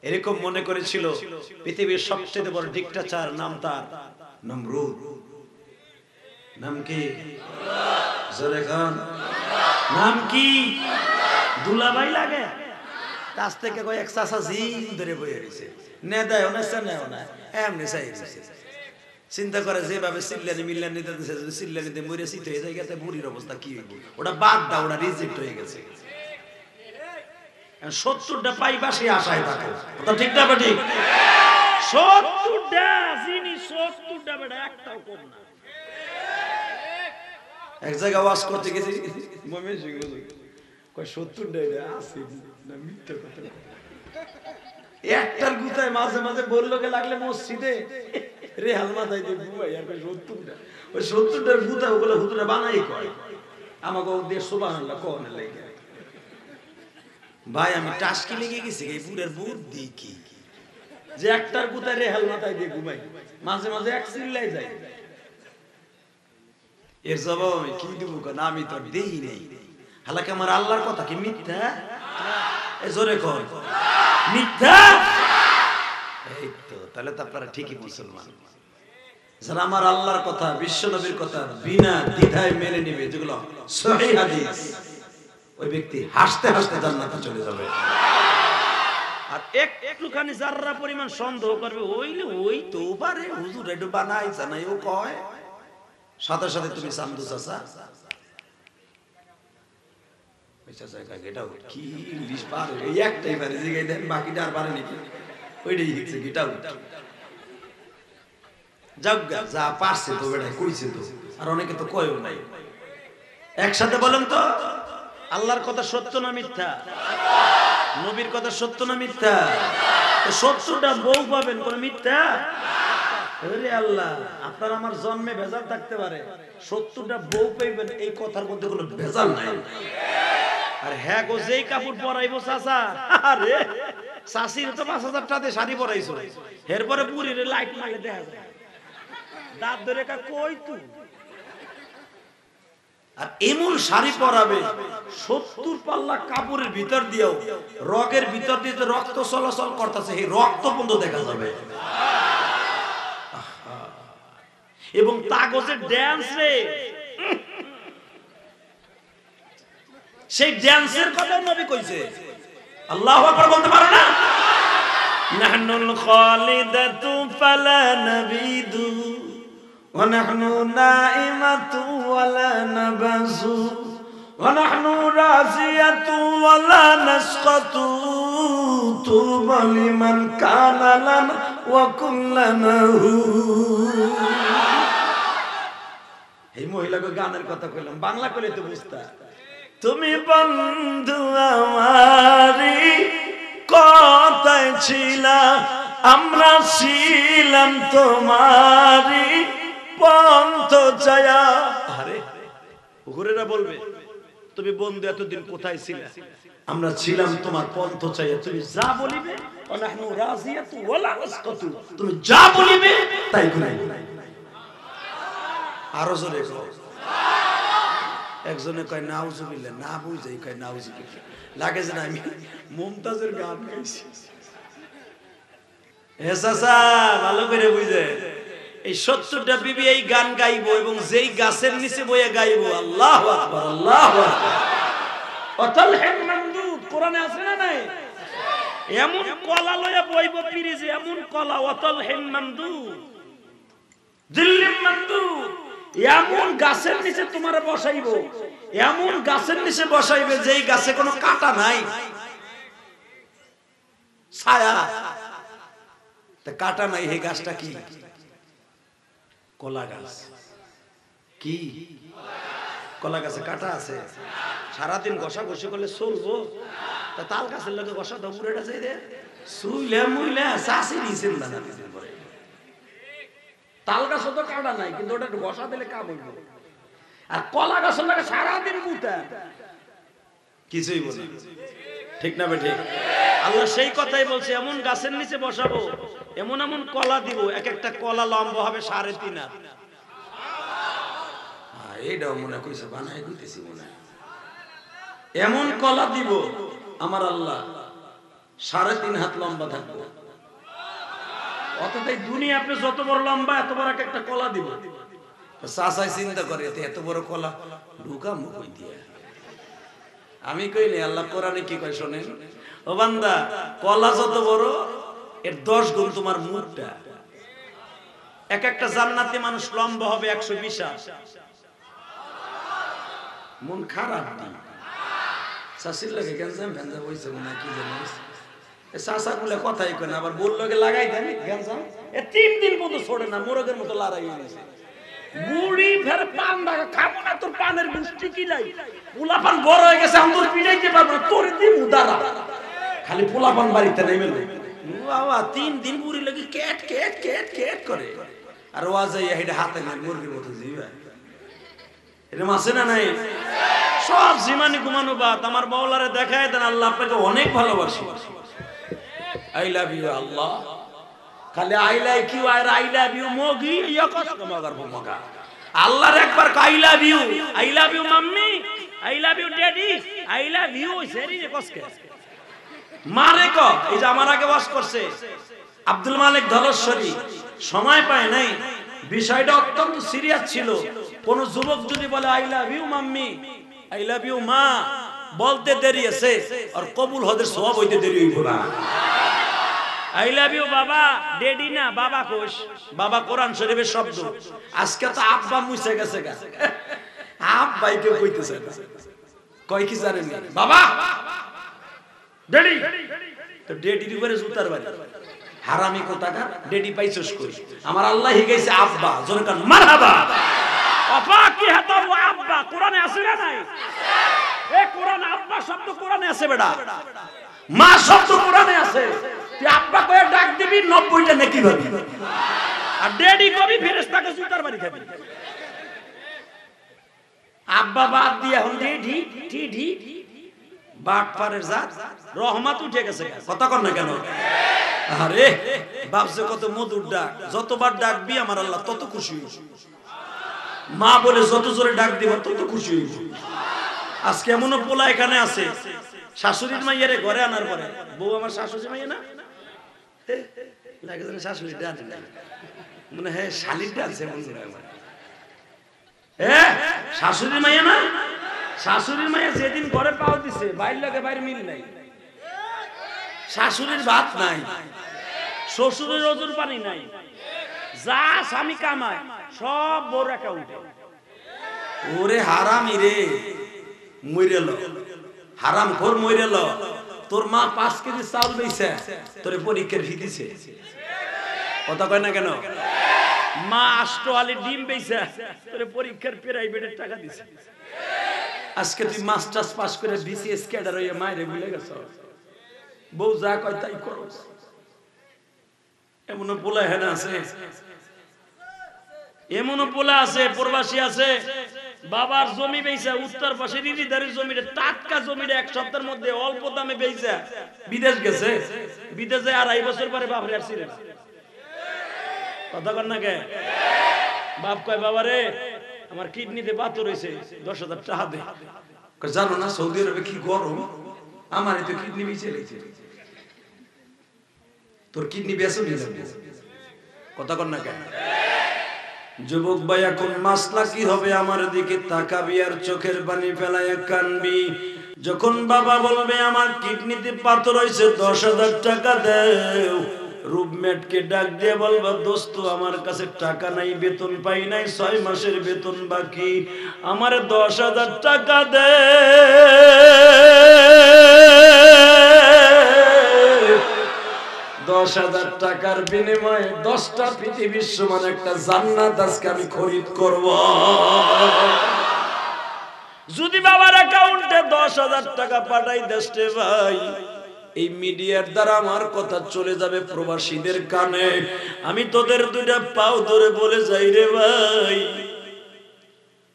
এরকম মনে করেছিল পৃথিবীর সবচেয়ে বড় ডিক্টেটর, নাম তার নমরুদ। নাম কি? জোরে খান, নাম কি? দুলাভাই লাগে, কাছ থেকে কয় এক চাচা জিন ধরে বইয়ে রয়েছে, নে দেয় না, নেও না, এমনি চাই চিন্তা করে যেভাবে চিল্লানি মিল্লানি দিতেছে, যদি চিল্লানিতে মরে শীত হয়ে যায় গেছে, বুড়ির অবস্থা কি হইব? ওটা বাদ দাও, ওটা রিজেক্ট হয়ে গেছে। 70টা পাইবা সেই আশায় থাকো, ঠিক না? ঠিক, 70টা জিনিস, 70টা বেটা একটাও কম না। এক জায়গায় ওয়াজ করতে গেছি, ময়মনসিংহ কয় 70টা আছে না, মিথ্যা কথা। একটার গুতায় মাঝে মাঝে বললো কে লাগলে মসজিদে রেহাল মাথায় দিয়ে ঘুমাই, আর 70টা, ওই 70টার গুতা ওগুলো হুতুরা বানাই কয়, আমাকে দিয়ে সুবহানাল্লাহ কোন লাগে। ভাই আমি টাস্কি লেগে গেছি এই পুরের বুদ্ধি কি, যে একটার গুতায় রেহাল মাথায় দিয়ে ঘুমাই, মাঝে মাঝে এক চিল্লাই যায়। এর জবাব আমি কি দিব? না আমি তো দেই নেই, হালাকি আমার আল্লাহর কথা কি মিথ্যা? জোরে কর মিথ্যা। এই তো, তাহলে তো আপনারা ঠিকই মুসলমান, যারা আমার আল্লাহর কথা, বিশ্ব নবীর কথা বিনা দ্বিধায় মেনে নেবে, যেগুলো সহিহ হাদিস, ওই ব্যক্তি হাসতে হাসতে জান্নাতে চলে যাবে। আর একটুখানি জাররা পরিমাণ সন্দেহ করবে, ওই তো পারে হুজুর একটু বানাইছে না, ও কয়, সাথে সাথে তুমি চান্দু চাচা, এটাও কি ইংলিশ পারে, এই একটাই পারে, জিগাই দেন বাকিটা আর পারে নাকি, ওইটাই শিখছে, এটাও যাজ্ঞা যা পারছে তো বেড়ায় কইছে তো, আর অনেকে তো কয়ও নাই। একসাথে বলেন তো, আল্লাহর কথা সত্য না মিথ্যা? নবীর কথা সত্য না মিথ্যা? 70টা বউ পাবেন, কোন মিথ্যা? ওরে আল্লাহ, আপনার আমার জন্মে ভেজাল থাকতে পারে, 70টা বউ পাইবেন, এই কথার মধ্যে কোনো ভেজাল নাই। আর হ্যাঁ গো, যেই কাপড় পরাইবো চাচা, আরে চাষির তো 5000 টাকা দিয়ে শাড়ি পরাইছো, এরপরে বুড়ির লাইট মাইলে দেখা যায়, দাঁত ধরে কই তুই, আর এমন শাড়ি পরাবে 70 পাল্লা কাপড়ের ভিতর দিয়েও, রগের ভিতর দিয়ে রক্ত চলাচল করতেছে, এই রক্ত বন্ধ দেখা যাবে। এবং তাগজের ড্যান্স রে, সেই ড্যান্সের কথা নবী কইছে, আল্লাহু আকবার বলতে পারে না? নাহনুল খালিদাতু ফালা নাবিদু ওয়া নাহনু নাইমাতু ওয়ালা নাবাসু ওয়া নাহনু রাসিয়াতু ওয়ালা নাসকাতু তুবা লিমান কানা লানা ওয়া কুল্লানাহু। এই মহিলাকে গানের কথা কইলাম, বাংলা কইলে তো বুঝতা। তুমি বন্ধু আমারি কথায় ছিলা, আমরা ছিলাম তোমারি পন্থ ছায়া। আরে ঘুরেরা বলবে তুমি বন্ধু এতদিন কোথায় ছিলা? আমরা ছিলাম তোমার পন্থ চাইয়া, তুমি যা বলিবে ওয়ানাহনু রাজিয়াতু ওয়ালা আসকাতু, তুমি যা বলিবে তাই করি। আরো জোরে কও। একজনে কয় নাউজুবিল্লাহ, না বুঝাই কয় নাউজুবিল্লাহ, লাগে যে আমি মুমতাজের গান গাইছি। হে চাচা ভালো করে বুঝে, এই 70টা বিবি এই গান গাইবো এবং যেই গাছের নিচে বইয়া গাইবো আল্লাহু আকবার আল্লাহু আকবার। অতলহিন মামদুদ কোরআনে আছে না নাই? এমন কলা লয়া বইব পিরিজে, এমন কলা অতলহিন মামদুদ দিল্লিম মামদুদ, এমন গাছের নিচে তোমারে বসাইবো, এমন গাছের নিচে বসাইবে যেই গাছে কোনো কাঁটা নাই, ছায়া, তা কাঁটা নাই। এই গাছটা কি? কলা গাছ। কি কলা গাছে কাঁটা আছে? সারাদিন ঘষা ঘষি করলে চলবো? তা তাল গাছের লোকে ঘষা দাও পুরেটা চাই দে শুইলে মুইলে চাষি নিয়েছেন না। তাল গাছও তো কাঁটা নাই, কিন্তু ওটা একটু ঘষা দিলে কাম হইব। আর কলা গাছের লোকে সারাদিন মুতা কিছুই বলে, ঠিক না বেঠিক? আল্লাহ সেই কথাই বলছে, এমন গাছের নিচে বসাবো, এমন এমন কলা দিব, এক একটা কলা লম্বা হবে 3.5 হাত। এইটাও মনে কইছে বানাই কইতেছি মনে। এমন কলা দিব আমার আল্লাহ 3.5 হাত লম্বা থাকবে। অতটাই দুনিয়া আপনি যত বড় লম্বা এত বড় একটা কলা দিব। চাচাই চিন্তা করে এত বড় কলা ঢুকাম কই দিয়ে। আমি কই নি, আল্লাহ কোরআনে কি কয় শোনেন, ও বান্দা কলা যত বড় এর 10 গুণ তোমার মুখটা। এক একটা জান্নাতি মানুষ লম্বা হবে 120 হাত। মন খারাপ না চাষির লাগে গ্যাঞ্জাম ভ্যাঞ্জাম হয়েছে মনে হয়, কি জানিস চাষা গুলা কথাই কয় না, আবার বললো লাগাই দেন গ্যাঞ্জাম। 3 দিন পর্যন্ত ছড়ে না, মোরগের মতো লড়াই হয়েছে। মুড়ি ফের পান দাগা খাবো না, তোর পানের গুষ্টি কি নাই, পোলাপান বড় হয়ে গেছে, আমি তোর পিড়াইতে পারবো না, তোর দিন উদারা খালি পোলাপান বাড়িতে নেমে বাবা 3 দিন বুড়ি লাগে ক্যাট ক্যাট ক্যাট ক্যাট করে। আর ওয়াজ এটা হাতে নেই মুরগির মতো জিবা, এটা মাসে না নাই সব জিমানি ঘুমানো বাত। আমার মাওলারে দেখায় দেন, আল্লাহ আপনাকে অনেক ভালোবাসে। আই লাভ ইউ আল্লাহ, খালি আই লাইক ইউ আর আই লাভ ইউ মোগি ইয়া কষ্ট মগার মগা। আল্লাহর একবার I love you mummy, I love you daddy, I love you সেরি রে কসকে মারে ক। এই যে আমার আগে ওয়াজ করছে আব্দুল মালিক ধলেশ্বরী, সময় পায় নাই, বিষয়টা অত্যন্ত সিরিয়াস ছিল। কোন যুবক যদি বলে I love you mummy, I love you মা, বলতে দেরি আছে আর কবুল হতে সওয়াব হইতে দেরি হইব না। আই লাভ ইউ বাবা, ডেডি না বাবা কোষ, বাবা কোরআন শরীফের শব্দ। আজকে তো আব্বা মুছে গেছে গা, আব্বাই কেউ কইতেছে কয় কি জানেন বাবা ডেডি, তো ডেডির উপরে জুতার বাড়ি। হারামি কোথাকার, ডেডি পাইছস কই? আমার আল্লাহ হিগাইছে আব্বা, জোরে কান মারহাবা। আপা কি হাতাবু আব্বা, কোরআনে আছে না নাই? এ কোরআন আব্বা শব্দ কোরআনে আছে বেটা, মা শব্দ কোরআনে আছে। তুই আব্বা কয়ে ডাক দিবি 90টা নেকি পাবি, আর ডেডি কবি ফেরেশতাকে জুতার বাড়ি খাবি। আব্বা বাদ দিয়ে এখন ডেডি টিডি বাট পারের জাত রহমত উঠে গেছে। কথা কর না কেন? আরে বাপসে কত মধুর ডাক, যতবার ডাকবি আমার আল্লাহ তত খুশি হইব। মা বলে যত জোরে ডাক দিব তত খুশি হইব। আজকে এমনও পোলা এখানে আছে, শাশুড়ির মাইয়ারে ঘরে আনার পরে, বউ আমার শাশুড়ি মাইয়া না লাগে জানে শাশুড়ি ডান মানে হ্যাঁ শালির ডানছে মনে হয়, হ্যাঁ শাশুড়ির মাইয়া না, শাশুড়ির মাইয়া যেদিন ঘরে পাও দিছে বাইর লাগে বাইরে মিল নাই, শাশুড়ির ভাত নাই, শ্বশুরের ওজুর পানি নাই, যা স্বামী কামায় সব বউর অ্যাকাউন্টে। ওরে হারামি রে, মইরেল হারাম খোর মইরেল। তোর মা 5 কেজি চাউল বেইছে তোরে পরীক্ষার ফি দিছে, কথা কয় না কেন? মা 8 আলি ডিম বেইছে তোরে পরীক্ষার প্রাইভেটের টাকা দিছে। আজকে তুই মাস্টার্স পাস করে বিসিএস ক্যাডার হইয়া মায়েরে ভুলে গেছ, বউ যা কয় তাই করস। এমন বলে হ্যাঁ আছে এমনও পোলা আছে প্রবাসী আছে বাবার জমি বেচা উত্তর পাশে রিরিদারের জমিটা টাটকা জমিটা এক সপ্তাহের মধ্যে অল্প দামে বেচা বিদেশ গেছে বিদেশে 2.5 বছর পরে বাপরে আর ছিলেন কথা কর না কে বাপ কয় বাবা রে আমার কিডনিতে পাথর হইছে 10,000 টাকা দে কয় জানো না সৌদি আরবে কি গরম আমার তো কিডনি বেচে লেছে তোর কিডনি বেচো নি কথা কর না কে যুবক ভাই এখন মাসলা কি হবে আমার দিকে তাকাবি আর চোখের পানি ফেলায় কানবি যখন বাবা বলবে আমার কিডনিতে পাথর হইছে 10,000 টাকা দাও রুমমেটকে ডাক দিয়ে বলবা দোস্ত আমার কাছে টাকা নাই বেতন পাই নাই 6 মাসের বেতন বাকি আমার 10,000 টাকা দে 10,000 টাকার বিনিময়ে 10টা পৃথিবীর সমান একটা জান্নাত আজকে আমি খরিদ করব যদি বাবার অ্যাকাউন্টে 10,000 টাকা পাঠাই দেশে ভাই এই মিডিয়ার দ্বারা আমার কথা চলে যাবে প্রবাসীদের কানে আমি তোদের দুইটা পাও ধরে বলে যাই রে ভাই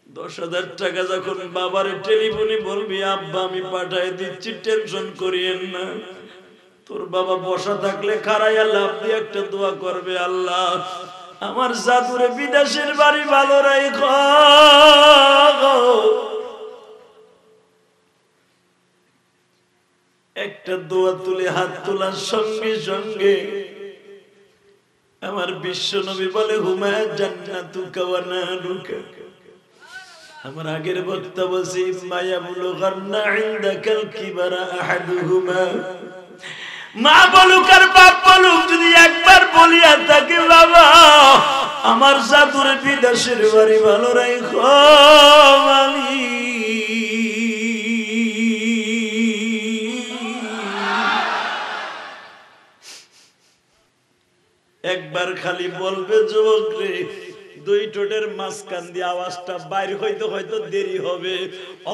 10,000 টাকা যখন বাবার টেলিফোনে বলবি আব্বা আমি পাঠাই দিচ্ছি টেনশন করিয়েন না তোর বাবা বসা থাকলে খাড়াইয়া লাভ দিয়ে একটা দোয়া করবে আল্লাহ আমার জাদুরে বিদেশের বাড়ি ভালো রাখো একটা দোয়া তুলে হাত তোলার সঙ্গে সঙ্গে আমার বিশ্ব নবী বলে হুমা জান্নাতুকা ওয়া নারুকা আমার আগের বক্তা বলছি মায়া বুলুগান্না ইনদাকাল কিবারা আহাদুহুমা মা বলুক আর বাপ বলুক যদি একবার বলিয়া থাকে বাবা আমার জাদুর বিদেশের বাড়ি ভালো রাখো একবার খালি বলবে যুবক রে দুই ঠোঁটের মাঝখান দিয়ে আওয়াজটা বাইরে হইতে হয়তো দেরি হবে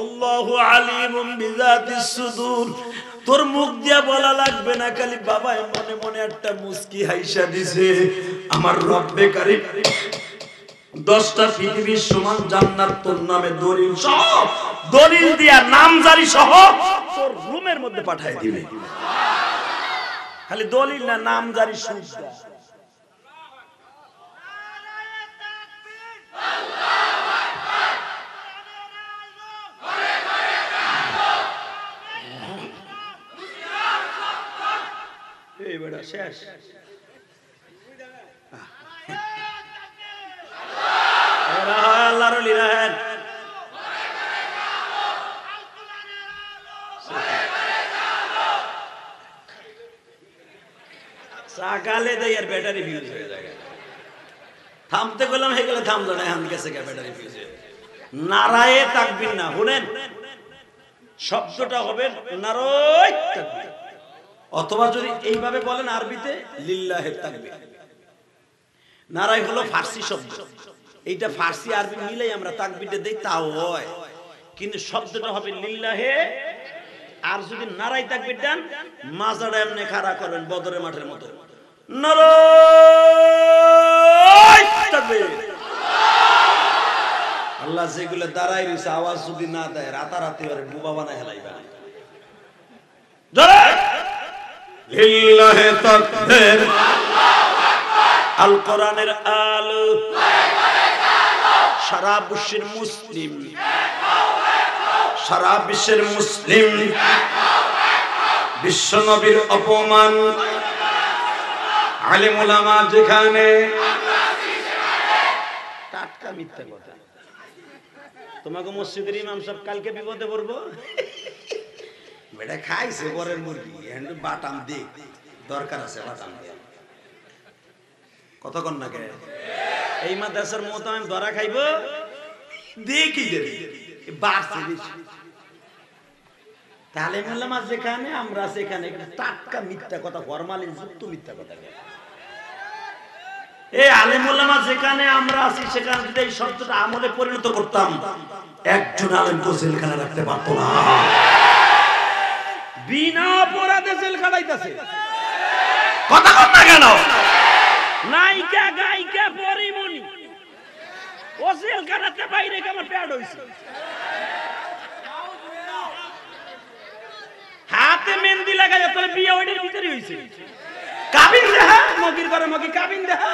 আল্লাহু আলিমুম বিযাতিস সুদূর তোর মুখ দিয়া বলা লাগবে না খালি বাবা মনে মনে একটা মুস্কি হাইসা দিছে আমার রব্বে কারীম 10টা পৃথিবীর সমান জান্নাত তোর নামে দলিল সহ দলিল দিয়া নামজারি সহ তোর রুমের মধ্যে পাঠায় দিবে খালি দলিল না নামজারি সুদ্ধা শেষ আল্লাহর ওলি রাহেন সকালে দেয়ার ব্যাটারি ফিউজ হয়ে যায় থামতে গেলাম হয়ে গেলে থামলো না এখন গেছে ব্যাটারি ফিউজ নারায়ে তাকবীর না শুনেন শব্দটা হবে নারায়ে তাকবীর অথবা যদি এইভাবে বলেন আরবিতে লিল্লাহে তাকবীর নারাই হলো ফার্সি শব্দ এইটা ফার্সি আরবি মিলাই আমরা তাকবীরটা দেই তাও হয় কিন্তু শব্দটা হবে লিল্লাহে আর যদি নারাই তাকবীর দেন মাজাটা এমনি খাড়া করবেন বদরের মাঠের মতো নারাই তাকবীর আল্লাহ যেগুলো দাঁড়াই রইছে আওয়াজ যদি না দেয় রাতারাতি ওরে বুবা বানায় হেলাইবে জোরে লিল্লাহি তাকবীর আল কোরআনের আলো সারা বিশ্বের মুসলিম সারা বিশ্বের মুসলিম বিশ্ব নবীর অপমান আলেম ওলামা যেখানে টাটকা মিথ্যা কথা তোমাকে মসজিদের ইমাম সাহেব কালকে বিপদে পড়বো বেটা খাইছে বরের মুরগি এখন বাটাম দে দরকার আছে বাটাম দে কতক্ষণ না কে এই মাদ্রাসার মতো আমি ধরা খাইব দেখি দেবে বাড়ছে বেশি তাহলে বললাম যেখানে আমরা সেখানে টাটকা মিথ্যা কথা ফরমালিন যুক্ত মিথ্যা কথা এই আলেম ওলামা যেখানে আমরা আছি সেখানে যদি এই শব্দটা আমলে পরিণত করতাম একজন আলেমকে জেলখানায় রাখতে পারতো না বিনা অপরাধে জেল খাটাইতেছে কথা কর না কেন নায়িকা গায়িকা পরিমণি ও জেলখানাতে বাইরে আমার প্যাড হইছে, হাতে মেহেন্দি লাগাই তোর বিয়ে ওইটার ভিতরে হইছে। কাবিন দেখা মগির করে মগি কাবিন দেখা,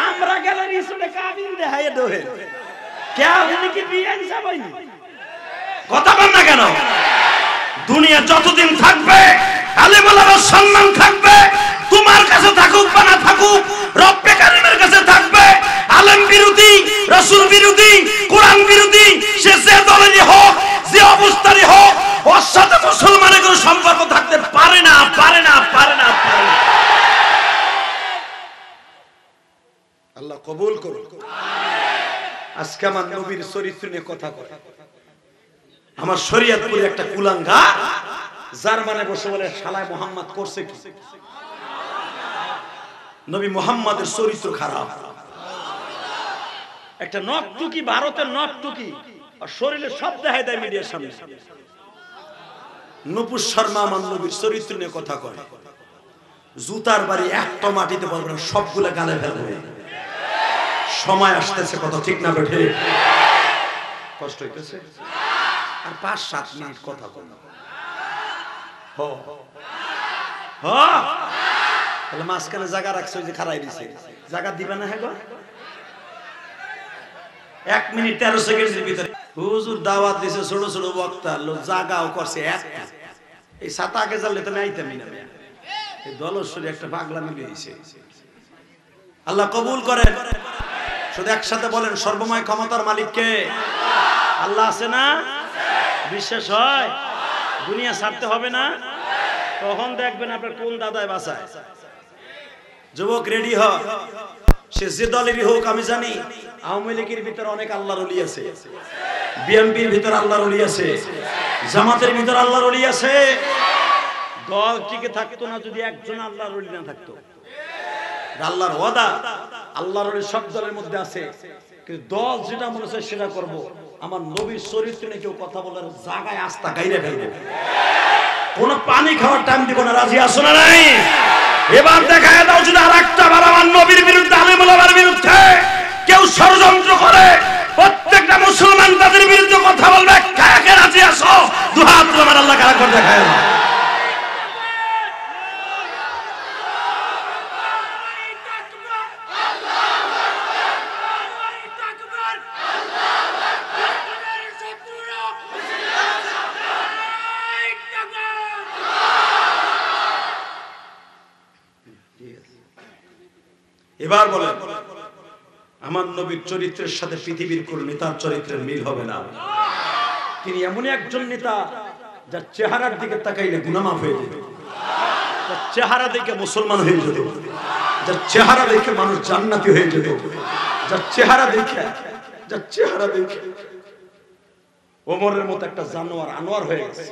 আমরা গেলে রিসোর্টে কাবিন দেখা এ দোহে কে উনি কি বিয়ে হিসাব হয়নি? কথা বল না কেন? দুনিয়া যতদিন থাকবে আলেম ওলামার সম্মান থাকবে, তোমার কাছে থাকুক বা না থাকুক, রব্বে কারিমের কাছে থাকবে। আলেম বিরোধী, রাসূল বিরোধী, কোরআন বিরোধী, সে যে দলেরই হোক, যে অবস্থারই হোক, ওর সাথে মুসলমানের কোনো সম্পর্ক থাকতে পারে না, পারে না, পারে না, পারে না। আল্লাহ কবুল করুন। আজকে আমার নবীর চরিত্র নিয়ে কথা কয়, আমার শরীয়তপুরে একটা কুলাঙ্গা জার্মানে বসে বলে শালায় মোহাম্মদ করছে কি? নবী মুহাম্মাদের চরিত্র খারাপ। একটা নকটুকি, ভারতের নকটুকি, আর শরীরে সব দেখায় দেয় মিডিয়ার সামনে। নূপুর শর্মা আমার নবীর চরিত্র নিয়ে কথা কয়, জুতার বাড়ি একটা মাটিতে বলবে না, সবগুলা গালে ফেলবে। সময় আসতেছে, কত ঠিক না বেঠে? কষ্ট হইতেছে আর 5-7 মিনিট কথা বল। তাহলে মাঝখানে জায়গা রাখছে, ওই যে খারাই দিছে, জায়গা দিবে না? হ্যাঁ, 1 মিনিট 13 সেকেন্ডের ভিতরে হুজুর দাওয়াত দিছে, ছোট ছোট বক্তা লোক জাগাও করছে। এই ছাতা আগে জ্বাললে তো আমি আইতামই না। এই দলশ্বরী একটা পাগলামি হয়েছে। আল্লাহ কবুল করেন। শুধু একসাথে বলেন, সর্বময় ক্ষমতার মালিক কে? আল্লাহ আছে না? বিশ্বাস হয়? দুনিয়া ছাড়তে হবে না? তখন দেখবেন আপনার কোন দাদায় বাঁচায়। যুবক রেডি হ, সে যে দলেরই হোক। আমি জানি আওয়ামী লীগের ভিতরে অনেক আল্লাহর ওলি আছে, বিএনপির ভিতরে আল্লাহর ওলি আছে, জামাতের ভিতরে আল্লাহর ওলি আছে। দল টিকে থাকতো না যদি একজন আল্লাহর ওলি না থাকতো। আল্লাহর ওয়াদা, আল্লাহর ওলি সব দলের মধ্যে আছে, কিন্তু দল যেটা মনে হয় সেটা করব। আমার নবীর চরিত্র নিয়ে কেউ কথা বলার জায়গায় আস্থা গাইরে ফেলবে, কোন পানি খাওয়ার টাইম দিব না। রাজি আছো না নাই? এবার দেখায় দাও যদি আরেকটা বার আমার নবীর বিরুদ্ধে, আলেম ওলামার বিরুদ্ধে কেউ ষড়যন্ত্র করে, প্রত্যেকটা মুসলমান তাদের বিরুদ্ধে কথা বলবে। কে কে রাজি আছো? দুহাত তুলে আমার আল্লাহ কারা করে দেখায় দাও। এবার বলেন, আমার নবীর চরিত্রের সাথে পৃথিবীর কোন নেতার চরিত্রের মিল হবে না। তিনি এমনই একজন নেতা যার চেহারার দিকে তাকাইলে গুনাহ মাফ হয়ে যাবে, যার চেহারা দেখে মুসলমান হয়ে যেত, যার চেহারা দেখে মানুষ জান্নাতি হয়ে যেত, যার চেহারা দেখে ওমরের মতো একটা জানোয়ার আনোয়ার হয়ে গেছে।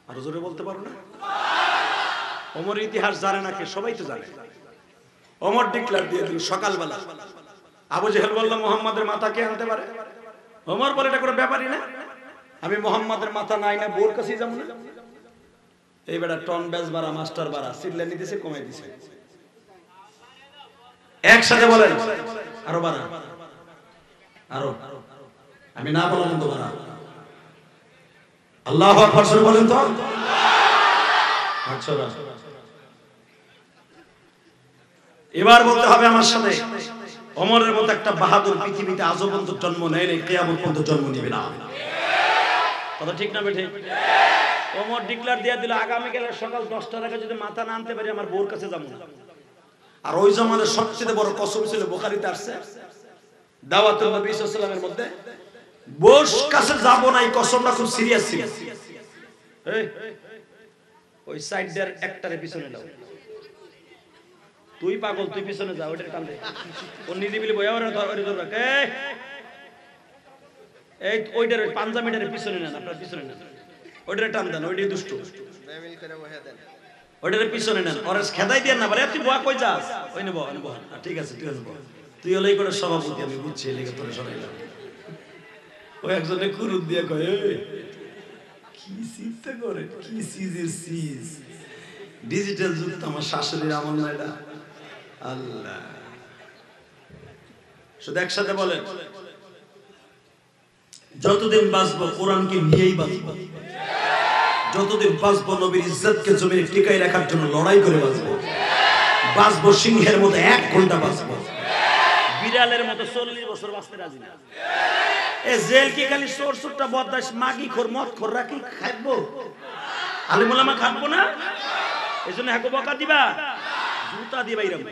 আরো জোরে বলতে পারো না? ওমরের ইতিহাস জানে না কে? সবাই তো জানে। ওমর ডিক্লার দিয়ে দিল সকালবেলা, আবু জেহেল বলল মুহাম্মাদের মাথা কে আনতে পারে? ওমর বলে এটা কোনো ব্যাপারই না, আমি মুহাম্মাদের মাথা নাই না বোর কাছেই যাব না। এই বেটা টন ব্যাস বাড়া, মাস্টার বাড়া, সিল্লা নিতেছে, কমাই দিছে। একসাথে বলেন, আরো বাড়া, আরো, আমি না বললাম তো বাড়া। আল্লাহু আকবার বলেন তো। আচ্ছা, এবার বলতে হবে আমার সাথে, ওমরের মতো একটা বাহাদুর পৃথিবীতে আজও পর্যন্ত জন্ম নেয় নাই, কিয়ামত পর্যন্ত জন্ম নেবে না। কথা ঠিক না বেঠিক? ওমর ডিক্লার দিয়ে দিল আগামীকাল সকাল 10টার আগে যদি মাথা না আনতে পারি আমার বউর কাছে যাবো না। আর ওই জমানার সবচেয়ে বড় কসম ছিল, বুখারীতে আসছে, দাওয়াতুন নবী সাল্লাল্লাহু আলাইহি ওয়াসাল্লামের মধ্যে বউর কাছে যাব না, এই কসমটা খুব সিরিয়াস ছিল। এই ওই সাইডের একটারে পিছনে দাও, তুই পাগল, তুই পিছনে যা, ওইটার টান দে। ও নিদিবিলি বইয়া ওরে ধর, এই ওইটার পাঞ্জাবিটার পিছনে নেন, আপনার পিছনে নেন, ওইটার টান দেন, ওইটাই দুষ্ট, ওইটার পিছনে নেন, ওরে খেদাই দিয়ে না পারে। তুই বয়া কই যাস? ওই নেব, ঠিক আছে তুই নেব, তুই হলেই করে সভাপতি, আমি বুঝছি, এলাকা তোরে সরাইলাম। ওই একজনে কুরুদ দিয়ে কয়, কি চিন্তা করে, কি সিজের সিজ, ডিজিটাল যুগ তো আমার শাশুড়ির আমল না এটা। আল্লাহ শুধু একসাথে বলেন, যতদিন বাঁচবো কোরআনকে নিয়েই বাঁচবো, যতদিন বাঁচবো নবীর ইজ্জতকে জমিনে টিকাই রাখার জন্য লড়াই করে বাঁচবো, বাঁচবো সিংহের মতো 1 ঘন্টা বাঁচবো, বিড়ালের মতো 40 বছর বাঁচতে রাজি না। এ জেল কি খালি চোর চোরটা বদমাশ মাগি খোর মদ খোর রাখি খাইবো? আলেম ওলামা খাটবো না? এজন্য হাকো বকা দিবা, জুতা দিবা। এরকম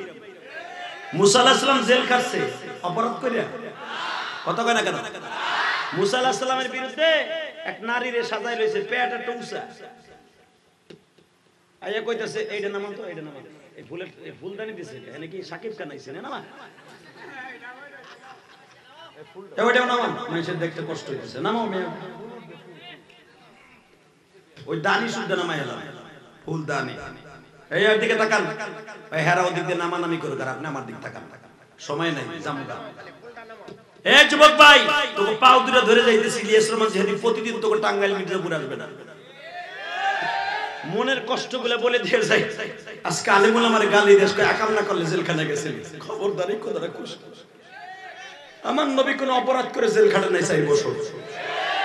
মুসা আলাইহিস সালাম জেল খাটছে অপরাধ কইরা, কথা কয় না কেন? মুসা আলাইহিস সালামের বিরুদ্ধে এক নারীরে সাজাই রইছে, পেট একটা উঁচা, আইয়া কইতাছে এইটা নামান তো, এইটা নামান, এই ফুলের ফুলদানি দিছে এনে কি সাকিব খান আইছে না নামা, ওইটাও নামান, মানুষের দেখতে কষ্ট হইতেছে, নামাও মেয়ে, ওই দানি শুদ্ধ নামাই এলাম, ফুলদানি। এই দিকে তাকান, ভাই হেরা ওদিক দিয়ে নামানামি করুক আর আপনি আমার দিক তাকান, সময় নাই জামুগা। এই যুবক ভাই, তোকে পাও দুটো ধরে যাইতেছি ইলিয়াস রহমান জিহাদি, প্রতিদিন তোকে টাঙ্গাইল মির্জাপুর আসবে না, মনের কষ্টগুলো বলে দিয়ে যাই। আজকে আলেমুল আমার গালি দেশ কয় একাম না করলে জেলখানা গেছে, খবরদারি কোথায় খুশ। আমার নবী কোনো অপরাধ করে জেল খাটে নাই 4 বছর।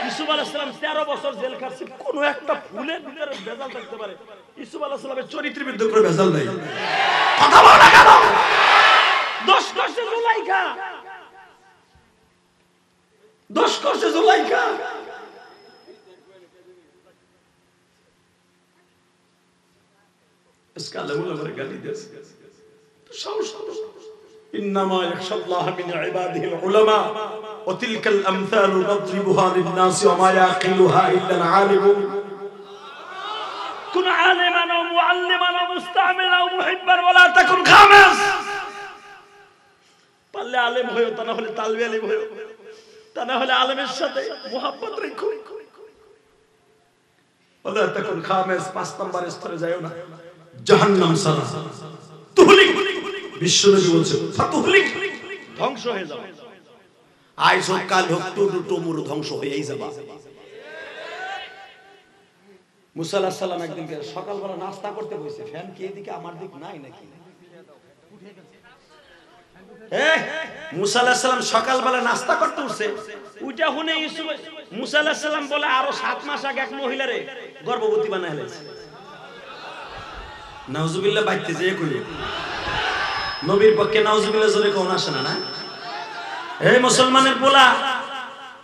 ইউসুফ আলাইহিস সালাম 13 বছর জেল খাটছে, কোন একটা ফুলের ভিতরে ভেজাল থাকতে পারে? ইউসুফ আলাইহিস সালামের চরিত্রের ভিতরে কোনো ভেজাল নাই। কথা বল না কেন? 10 করছে জুলাইখা, 10 করছে জুলাইখা। इसका लेवल अगर गाली दे तो साउस इन्नमा यखशल्लाह मिन इबादिहि उलमा व तिलकल अमथाल नضربها للناس وما يعقلها الا العالمون كن عالما ومعلما ومستعملا ومحبا ولا تكن خامس পারলে আলেম হয়ো, তা না হলে তালবে আলেম হয়ো, তা না হলে আলেমের সাথে মোহাব্বত রাখো, ولا تكن خامس 5 নম্বর স্তরে যাও না, জাহান্নাম সারা তুহলিক। বিশ্বনবী বলেছে ফাতুহলিক, ধ্বংস হয়ে যাবে, আজ হোক কাল হোক টুটু টুমুর ধ্বংস হয়েই যাবে। মুসা আলাইহিস সালাম একদিন সকালবেলা নাস্তা করতে বসে, ফ্যান কি এদিকে আমার দিক নাই নাকি? মুসা আলাইহিস সালাম সকালবেলা নাস্তা করতে উঠছে, ওইটা শুনে ইউসুফ মুসা আলাইহিস সালাম বলে আরো 7 মাস আগে এক মহিলারে গর্ভবতী বানায় ফেলেছে। নাউজুবিল্লাহ বাইতে যে কই নবীর পক্ষে নাউজুবিল্লাহ জোরে কোন আসে না না? এই মুসলমানের পোলা,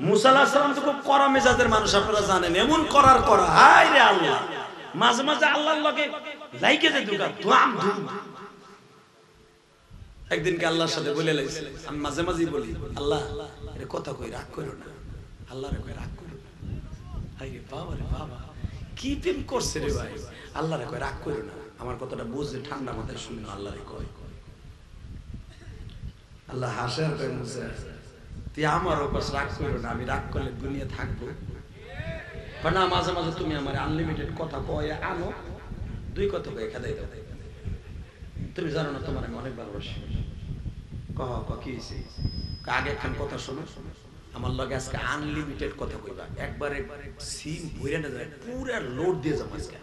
মুসা আলাইহিস সালাম তো খুব কড়া মেজাজের মানুষ, আপনারা জানেন, এমন করার করা, হায় রে আল্লাহ, মাঝে মাঝে আল্লাহর লগে লাইকে যে দুকা ধুম ধুম। একদিনকে আল্লাহর সাথে বলে লাইছে, আমি মাঝে মাঝেই বলি আল্লাহ এর কথা কই রাগ করো না, আল্লাহরে কই রাগ করো, হায় রে বাবা রে বাবা কি প্রেম করছে রে ভাই, আল্লাহরে কই রাগ করো না, আমার কথাটা বুঝে ঠান্ডা মাথায় শুনো, আল্লাহরে কয়। আল্লাহ হাসে আর কয় মুসা তুই আমার উপর রাগ করো না, আমি রাগ করলে দুনিয়া থাকবো না? মাঝে মাঝে তুমি আমার আনলিমিটেড কথা কয়ে আনো, 2 কথা কয়ে খেদাই দাও, তুমি জানো না তোমার আমি অনেক ভালোবাসি। কহ কি হয়েছে? আগে খান কথা শোনো, আমার লগে আজকে আনলিমিটেড কথা কইবা, একবারে সিম ভরে না যায়, পুরো লোড দিয়ে যাবো আজকে।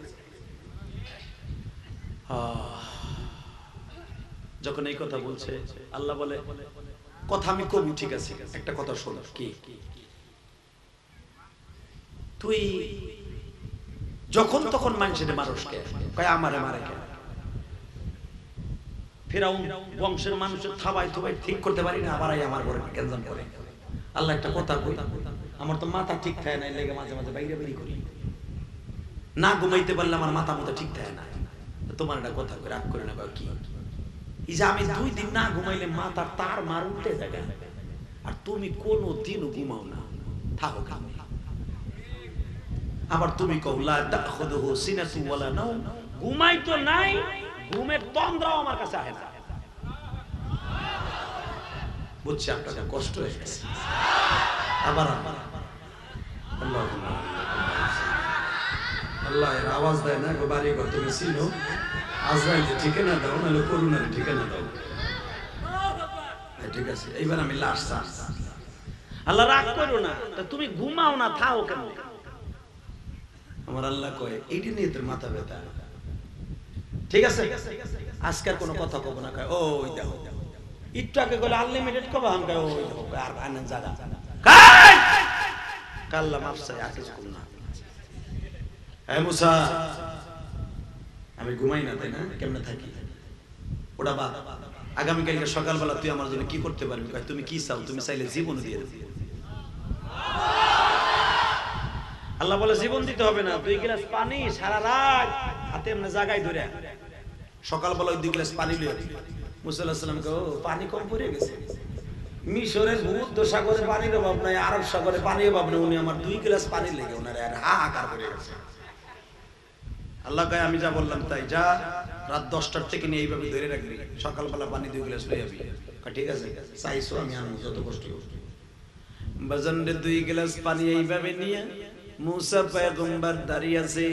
যখন এই কথা বলছে আল্লাহ বলে কথা আমি কবি, ঠিক আছে একটা কথা শোনো, কি তুই যখন তখন মানুষের মানুষকে কয় আমারে মারে কেন? ফিরাউন বংশের মানুষের থাবাই থুবাই ঠিক করতে পারি না, আবার আমার ঘরে ক্যান্সার করে। আল্লাহ একটা কথা কই, আমার তো মাথা ঠিক থাকে না, লেগে মাঝে মাঝে বাইরে বেরি করি, না ঘুমাইতে পারলে আমার মাথা মতো ঠিক থাকে না, তোমার একটা কথা কই রাগ করে না। কি এই যে আমি 2 দিন না ঘুমাইলে মাথার তার মার উঠে যায়, আর তুমি কোনো দিনও ঘুমাও না, থাকো কামে। আবার তুমি কও লা তাখুযুহু সিনাতু ওয়ালা নাওম, ঘুমাই তো নাই, ঘুমের তন্দ্রাও আমার কাছে আসে না। বুঝছি আপনার কষ্ট হয়ে গেছে। আবার আল্লাহ এর আওয়াজ দেয় না গো, বাড়ি ঘর তুমি চিনো, আজরাইল ঠিকানা দাও, নাহলে করুণার ঠিকানা দাও। ঠিক আছে, এইবার আমি লাস্ট আল্লাহ রাগ করো না, তুমি ঘুমাও না, থাও কেন? আমার আল্লাহ কয় এইটা নিয়ে তোর মাথা ব্যথা, ঠিক আছে আজকে আর কোনো কথা কব না। কয় ওই দেখো একটু আগে বলে আনলিমিটেড কবা হাম গায় ওই আর আনন্দ জায়গা কাল্লা মাফসাই আকিস কুম না এ মুসা আমি ঘুমাই না তাই না কেমনে থাকি ওটা বাদ আগামী কালকে সকালবেলা তুই আমার জন্য কি করতে পারবি কয় তুমি কি চাও তুমি চাইলে জীবন দিয়ে দেব আল্লাহ বলে জীবন দিতে হবে না 2 গ্লাস পানি সারা রাত হাতে এমনি জায়গায় ধরে সকালবেলা 2 গ্লাস পানি লইয়া মুসা আলাইহিস সালাম কয় ও পানি কম পড়ে গেছে মিশরের ভূমধ্য সাগরে পানির অভাব নাই আরব সাগরে পানির অভাব নেই উনি আমার 2 গ্লাস পানি লেগে ওনার আর হাহাকার করে গেছে আল্লাহ কয় আমি যা বললাম তাই যা রাত 10টার থেকে নিয়ে এইভাবে ধরে রাখবি সকালবেলা পানি 2 গ্লাস লই যাবি ঠিক আছে চাইছো আমি আনবো যত কষ্ট হোক বাজানরে 2 গ্লাস পানি এইভাবে নিয়ে মুসা পয়গম্বর দাঁড়িয়ে আছে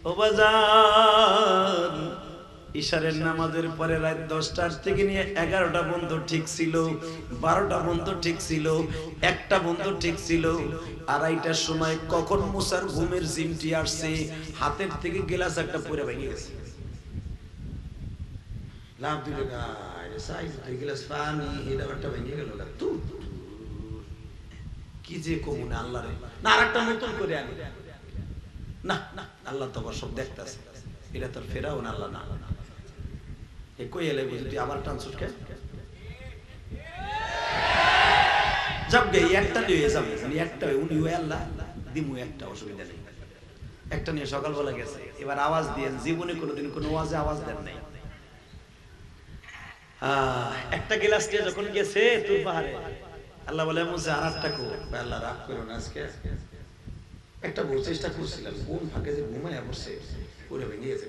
ও বাজান ইশারের নামাজের পরে রাত 10টার থেকে নিয়ে 11টা পর্যন্ত ঠিক ছিল 12টা পর্যন্ত ঠিক ছিল 1টা পর্যন্ত ঠিক ছিল 2:30টার সময় কখন মুসার ঘুমের জিমটি আসছে হাতের থেকে গ্লাস একটা পড়ে ভেঙে গেছে লাভ দিলে গায় সাইজ 2 গ্লাস পানি এটা একটা ভেঙে গেল তু কি যে কমুনে আল্লাহ রে না আরেকটা নতুন করে আনি না না আল্লাহ তো সব দেখতাছে এটা তো ফেরাউন আল্লাহ না এ কই এলে বুঝি আবার ট্রান্সফার কে যাব গে একটা দিয়ে যাব উনি একটা উনি ওই আল্লাহ দিমু একটা অসুবিধা নেই একটা নিয়ে সকালবেলা গেছে এবার আওয়াজ দিয়েন জীবনে কোনোদিন কোনো ওয়াজে আওয়াজ দেন নাই একটা গ্লাস দিয়ে যখন গেছে তুর পাহাড়ে আল্লাহ বলে মুসা আরেকটা কো আল্লাহ রাগ করো না আজকে একটা বড় চেষ্টা করছিলাম কোন ফাঁকে যে ঘুমায়া পড়ছে পুরো ভেঙে গেছে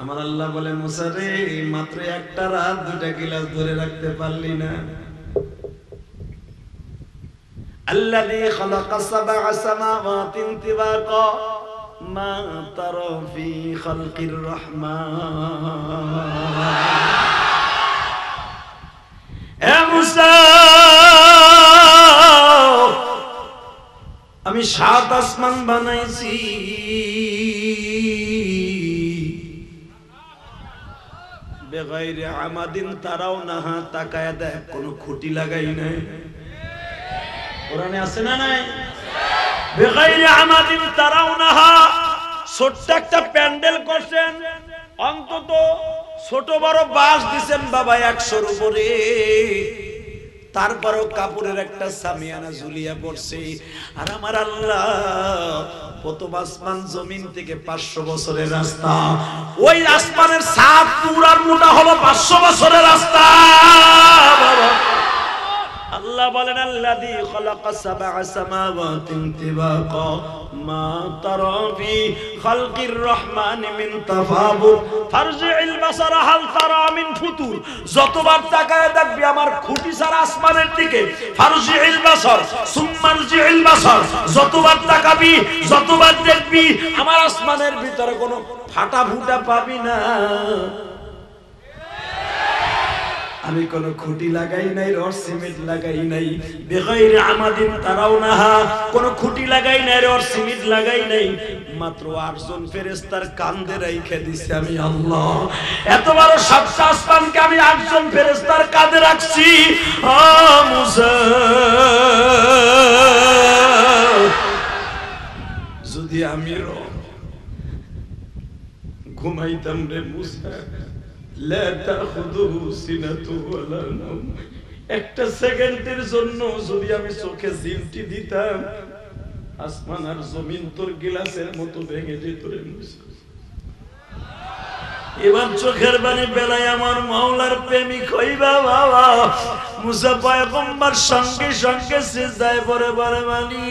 আমার আল্লাহ বলে মুসা রে মাত্র একটা রাত 2টা গ্লাস ধরে রাখতে পারলি না আল্লাযী খালাকা সাবআ সামাওয়াতিন তিবাকা মা তারা ফি খালকির রহমান এ মুসা আমি 7 আসমান বানাইছি বেগাইরে আমাদিন তারাও না তাকায়া দেখ কোনো খুঁটি লাগাই নাই কোরআনে আছে না নাই বেগাইরে আমাদিন তারাও না ছোট্ট একটা প্যান্ডেল করছেন অন্তত ছোট বড় বাঁশ দিবেন বাবা 100-র উপরে তারপরও কাপড়ের একটা সামিয়ানা ঝুলিয়া পড়ছে আর আমার আল্লাহ প্রথম আসমান জমিন থেকে 500 বছরের রাস্তা ওই আসমানের ছাদ পুরার মোটা হলো 500 বছরের রাস্তা বাবা আল্লাহ বলেন আল্লাযী খালাকা সাবআ সামাওয়াতিন তিবাকা মা তারা ফি খালকির রহমান মিন তাফাবুত ফারজি'ল বাসারা হাল তারা মিন ফুতুর যতবার তাকায় দেখবি আমার খুঁটি ছাড়া আসমানের দিকে ফারজি'ল বাসার সুম্মারজি'ল বাসার যতবার তাকাবি যতবার দেখবি আমার আসমানের ভিতরে কোনো ফাটা ফুটা পাবি না আমি কোনো খুঁটি লাগাই নাই রড সিমেন্ট লাগাই নাই বেগাইরে আমাদিন তারাও না কোনো খুঁটি লাগাই নাই রড সিমেন্ট লাগাই নাই মাত্র 8 জন ফেরেশতার কাঁধে রাইখা দিছি আমি আল্লাহ এত বড় সাতটা আসমানকে আমি 8 জন ফেরেশতার কাঁধে রাখছি ও মুসা যদি আমি ঘুমাইতাম রে মুসা لا تأخذه سنة ولا نوم একটা সেকেন্ডের জন্য যদি আমি চোখে জিলটি দিতাম আসমান আর জমিন তোর গ্লাসের মতো ভেঙে যেত রে মুসা এবার চোখের পানি বেলায় আমার মাওলার প্রেমিক হইবা বাবা মুসা পয়গম্বর সঙ্গে সঙ্গে সিজদায় পড়ে বলে মানি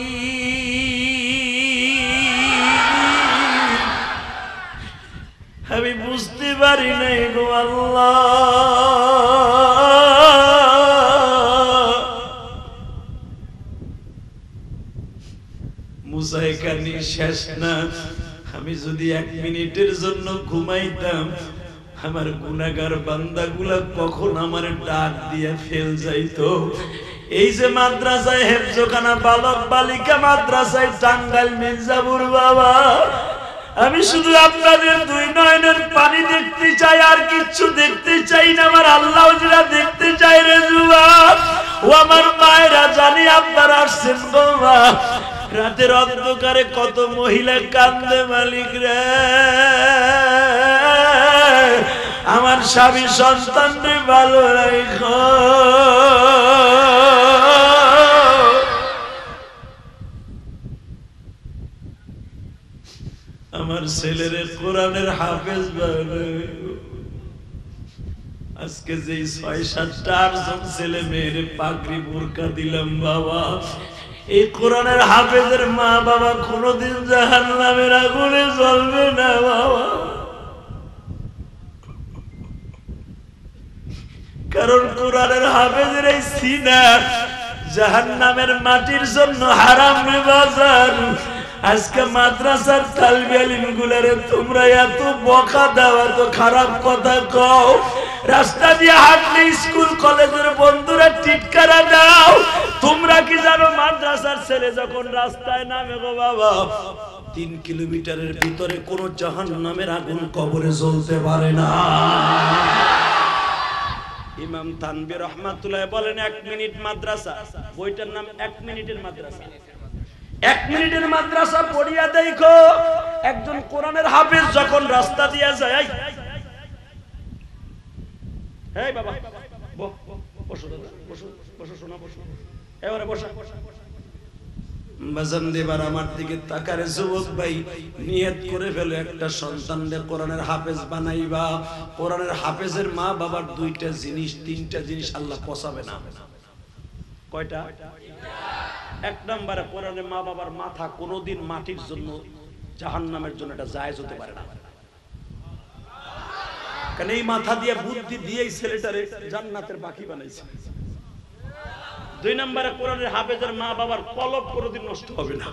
আমি বুঝতে পারি নাই গো আল্লাহ মুসা এখানে শেষ না আমি যদি 1 মিনিটের জন্য ঘুমাইতাম আমার গুনাহগার বান্দাগুলা কখন আমার ডাক দিয়ে ফেল যাইতো এই যে মাদ্রাসায় হেফজখানা বালক বালিকা মাদ্রাসায় টাঙ্গাইল মির্জাপুর বাবা আমি শুধু আপনাদের দুই নয়নের পানি দেখতে চাই, আর কিচ্ছু দেখতে চাই না। আমার আল্লাহ যেটা দেখতে চাই রে যুবক ও আমার মায়েরা, জানি আপনারা আসছেন গো মা। রাতের অন্ধকারে কত মহিলা কান্দে, মালিক রে আমার স্বামী সন্তানরে ভালো রাখো। আমার ছেলেরে কোরআনের হাফেজ বানাইও। আজকে যে ৬-৭টা ৮ জন ছেলে মেয়েরে পাগড়ি বোরকা দিলাম বাবা, এই কোরআনের হাফেজের মা বাবা কোনোদিন জাহান্নামের আগুনে জ্বলবে না বাবা। কারণ কোরআনের হাফেজের এই সিনা জাহান্নামের মাটির জন্য হারাম রে বাজার। আজকে মাদ্রাসার তালবে আলিম গুলারে তোমরা এত বকা দাও, এত খারাপ কথা কও, রাস্তা দিয়ে হাঁটলে স্কুল কলেজের বন্ধুরা টিটকারা দাও। তোমরা কি জানো মাদ্রাসার ছেলে যখন রাস্তায় নামে গো বাবা, 3 কিলোমিটারের ভিতরে কোন জাহান্নামের আগুন কবরে জ্বলতে পারে না। ইমাম তানবীর রহমাতুল্লাহ বলেন 1 মিনিট মাদ্রাসা, বইটার নাম 1 মিনিটের মাদ্রাসা। 1 মিনিটের মাদ্রাসা পড়িয়া দেখো, একজন কোরআনের হাফেজ যখন রাস্তা দিয়ে যায়, এই বাবা বসো দাদা, বসো বসো শোনা, বসো এবারে বসো। বাজান দেবার আমার দিকে তাকারে যুবক ভাই, নিয়ত করে ফেলো একটা সন্তানদের কোরআনের হাফেজ বানাইবা। কোরআনের হাফেজের মা বাবার 2টা জিনিস 3টা জিনিস আল্লাহ পছাবে না। কয়টা? 1 নম্বরে কোরআনের মা বাবার মাথা কোনোদিন মাটির জন্য জাহান্নামের জন্য এটা জায়েজ হতে পারে না। কারণ এই মাথা দিয়ে বুদ্ধি দিয়ে এই ছেলেটারে জান্নাতের পাখি বানাইছে। 2 নম্বরে কোরআনের হাফেজের মা বাবার কলব কোনোদিন নষ্ট হবে না,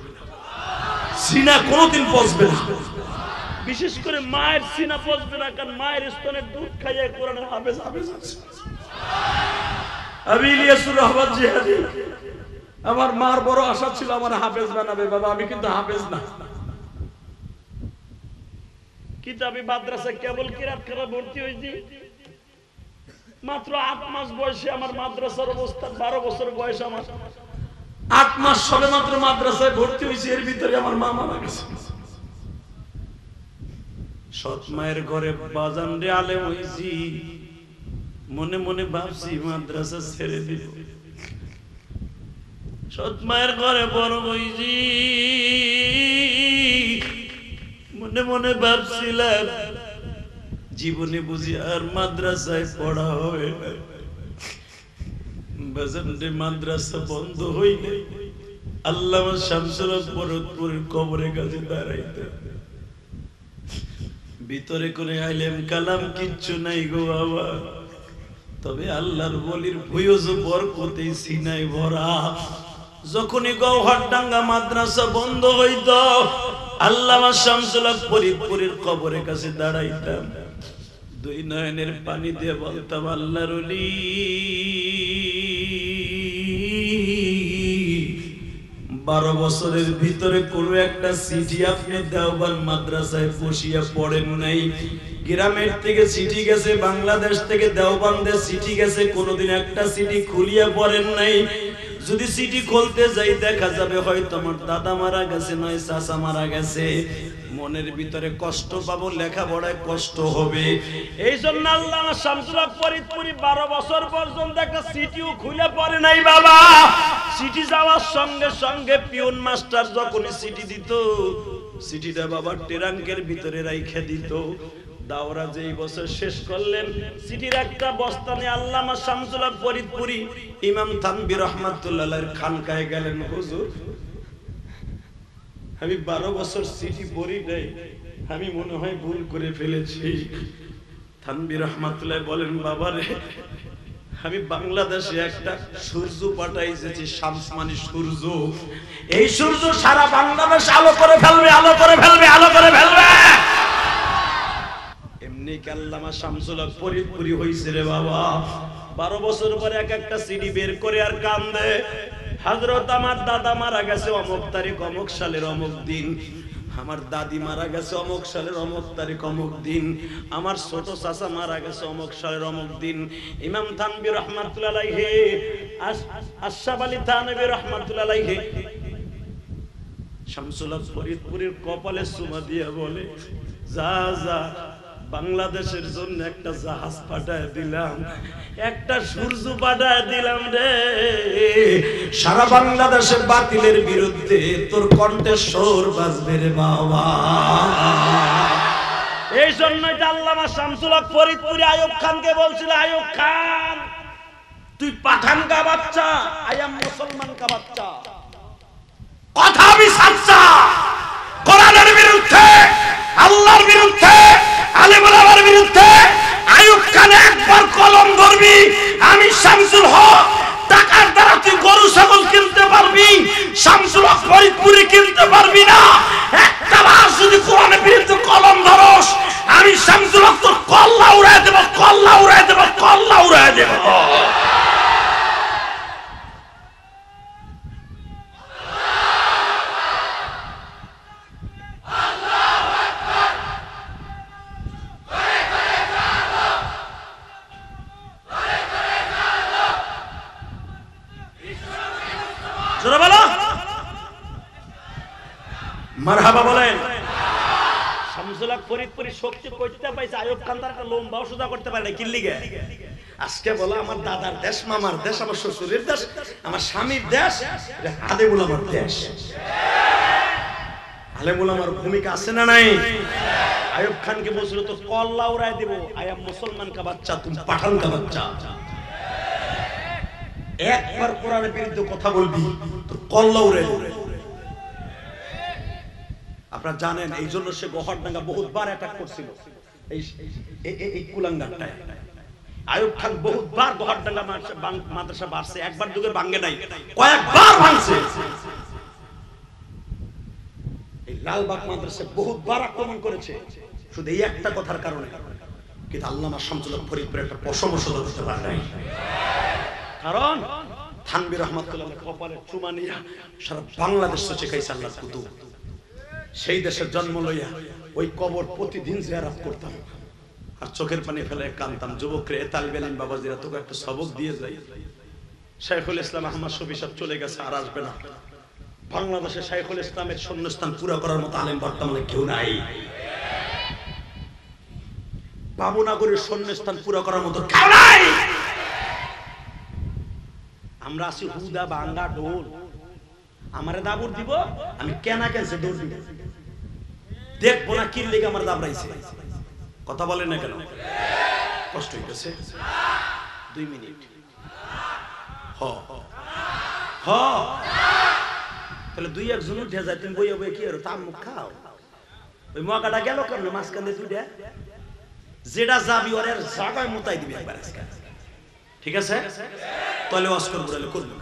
সিনা কোনোদিন পচবে না। বিশেষ করে মায়ের সিনা পচবে না, কারণ মায়ের স্তনের দুধ খাইয়ে কোরআনের হাফেজ আছে। আমি ইলিয়াসুর রহমান জিহাদি, আমার মার বড় আশা ছিল আমার হাফেজ বানাবে বাবা, আমি কিন্তু হাফেজ না। কিতাবি মাদ্রাসায় কেবল কিরাত করা ভর্তি হয়েছি, মাত্র 8 মাস বয়সে আমার মাদ্রাসার অবস্থা, 12 বছর বয়স আমার, 8 মাস সবে মাত্র মাদ্রাসায় ভর্তি হয়েছি, এর ভিতরে আমার মা মারা গেছে। সৎ মায়ের ঘরে বাজান রে আলেম হইছি, মনে মনে ভাবছি মাদ্রাসা ছেড়ে দিব। সৎ মায়ের ঘরে বড় হইছি, মনে মনে ভাবছিলাম জীবনে বুঝি আর মাদ্রাসায় পড়া হবে না। বাজান রে মাদ্রাসা বন্ধ হইলে আল্লামা শামসুল হক ফরিদপুরের কবরের কাছে দাঁড়াইতে, ভিতরে কোনো আলেম কালাম কিচ্ছু নাই গো বাবা, তবে আল্লাহর ওলির ভুয়জ বরকতে সিনায় ভরা। যখনই গৌহারডাঙ্গা মাদ্রাসা বন্ধ হইত, আল্লামা শামসুল হক ফরিদপুরের কবরের কাছে দাঁড়াইতাম, 2 নয়নের পানি দিয়ে বলতাম, আল্লাহর ওলি 12 বছরের ভিতরে কোন একটা চিঠি আপনি দেওবন্দ মাদ্রাসায় বসিয়া পড়েন নাই। গ্রামের থেকে চিঠি গেছে, বাংলাদেশ থেকে দেওবন্দে চিঠি গেছে, কোনোদিন একটা চিঠি খুলিয়া পড়েন নাই। যদি চিঠি খুলতে যাই দেখা যাবে হয়তো আমার দাদা মারা গেছে, নয় চাচা মারা গেছে, মনের ভিতরে কষ্ট পাবো, লেখাপড়ায় কষ্ট হবে। এই জন্য আল্লামা শামসুল হক ফরিদপুরি 12 বছর পর্যন্ত একটা চিঠিও খুলে পড়ে নাই বাবা। চিঠি যাওয়ার সঙ্গে সঙ্গে পিয়ন মাস্টার যখন চিঠি দিত, চিঠিটা বাবা ট্রাঙ্কের ভিতরে রাইখে দিত। দাওরা যেই বছর শেষ করলেন, চিঠির একটা বস্তা নিয়ে আল্লামা শামসুল হক ফরিদপুরি ইমাম তানবীর রহমাতুল্লাহর খানকায় গেলেন, হুজুর আমি 12 বছর চিঠি পড়ি নাই, আমি মনে হয় ভুল করে ফেলেছি। তানবীর রহমাতুল্লাহ বলেন, বাবারে আমি বাংলাদেশে একটা সূর্য পাঠাইছি, শামস মানে সূর্য, এই সূর্য সারা বাংলাদেশ আলো করে ফেলবে, আলো করে ফেলবে, আলো করে ফেলবে। এমনি কি আল্লামা শামসুল হক ফরিদপুরি হইছে রে বাবা। 12 বছর পরে এক একটা সিডি বের করে আর কান্দে, হযরত আমার দাদা মারা গেছে অমুক তারিখ অমুক সালের অমুক দিন, আমার দাদি মারা গেছে অমুক সালের অমুক তারিখ অমুক দিন, আমার ছোট চাচা মারা গেছে অমুক সালের অমুক দিন। ইমাম থানভী রাহমাতুল্লাহ আলাইহি, আশরাফ আলী থানভী রাহমাতুল্লাহ আলাইহি শামসুল হক ফরিদপুরের কপালে চুমা দিয়ে বলে, যা যা বাংলাদেশের জন্য একটা জাহাজ পাঠায় দিলাম, একটা সূর্য পাঠায় দিলাম রে, সারা বাংলাদেশে বাতিলের বিরুদ্ধে তোর কণ্ঠস্বর বাজবে রে বাবা। এই জন্যই তো আল্লামা শামসুল হক ফরিদপুরে আইয়ুব খানকে বলছিল, আইয়ুব খান তুই পাঠান কা বাচ্চা, আই এম মুসলমান কা বাচ্চা। কথা আমি সাচ্চা, কোরআনের বিরুদ্ধে, আল্লাহর বিরুদ্ধে, আলেম ওলামার বিরুদ্ধে আইয়ুব খান একবার কলম ধরবি, আমি শামসুল হক টাকার দ্বারা তুই গরু ছাগল কিনতে পারবি, শামসুল হক ফরিদপুরে কিনতে পারবি না। একটা বার যদি কোরআনের বিরুদ্ধে কলম ধরস, আমি শামসুল হক তোর কল্লা উড়ায় দেব, কল্লা উড়ায় দেব, কল্লা উড়ায় দেব। মারহাবা বলেন। শামসুল হক ফরিদপুরি শক্তি করতে পাইছে, আইয়ুব খান তার একটা লম্বাও সোজা করতে পারে না। কি লিগে? আজকে বলো আমার দাদার দেশ, মামার দেশ, আমার শ্বশুরের দেশ, আমার স্বামীর দেশ, আলেম ওলামার দেশ। আলেম ওলামার ভূমিকা আছে না নাই? আইয়ুব খানকে বলছিল তো কল্লা উড়ায় দিব, আই এম মুসলমান কা বাচ্চা, তুমি পাঠান কা বাচ্চা। একবার কোরআনের বিরুদ্ধে কথা বলবি তো কল্লা উড়ায় দিব। আপনারা জানেন এই জন্য সে গহরডাঙ্গা বহুতবার অ্যাটাক করছিল, এই কুলাঙ্গারটায়। আইয়ুব খান বহুতবার গহরডাঙ্গা মাদ্রাসা বাড়ছে, একবার যুগে ভাঙে নাই, কয়েকবার ভাঙছে। এই লালবাগ মাদ্রাসা বহুতবার আক্রমণ করেছে, শুধু এই একটা কথার কারণে। কিন্তু আল্লামা শামসুল হক ফরিদপুরে একটা পশমও সোজা করতে পারে নাই, কারণ থানভী রাহমাতুল্লাহ কপালে চুমা নিয়া সারা বাংলাদেশ সোচে খাইছে আল্লাহর কুতুব। সেই দেশের জন্ম লইয়া ওই কবর প্রতিদিন জিয়ারত করতাম, আর চোখের পানি ফেলে কাঁদতাম। যুবকরে তালিবে ইলম বাবাজিরা তোকে একটা সবক দিয়ে যাই। শাইখুল ইসলাম আহমদ শফি সাহেব চলে গেছে, আর আসবে না। বাংলাদেশে শাইখুল ইসলামের শূন্যস্থান পুরো করার মতো আলেম বর্তমানে কেউ নাই। বাবুনগরের শূন্যস্থান পুরো করার মতো কেউ নাই। আমরা আছি হুদা ভাঙ্গা ঢোল। আমারে দাবুর দিব, আমি কেনা কেনছে দৌড় দিব, দেখবো না কি লেগে আমার দাবড়াইছে। কথা বলেন না কেন? কষ্ট হইতেছে? 2 মিনিট। হ হ তাহলে 2-1 উঠে যায়, তুমি বইয়া বইয়া কি আর তাম মুখ খাও। ওই মগাটা গেল কেন মাঝখান দিয়ে দুইটা, যেটা যাবি ওর জায়গায় মোতাই দিবি একবার আজকে, ঠিক আছে? তাহলে ওয়াজ করবো, করবো।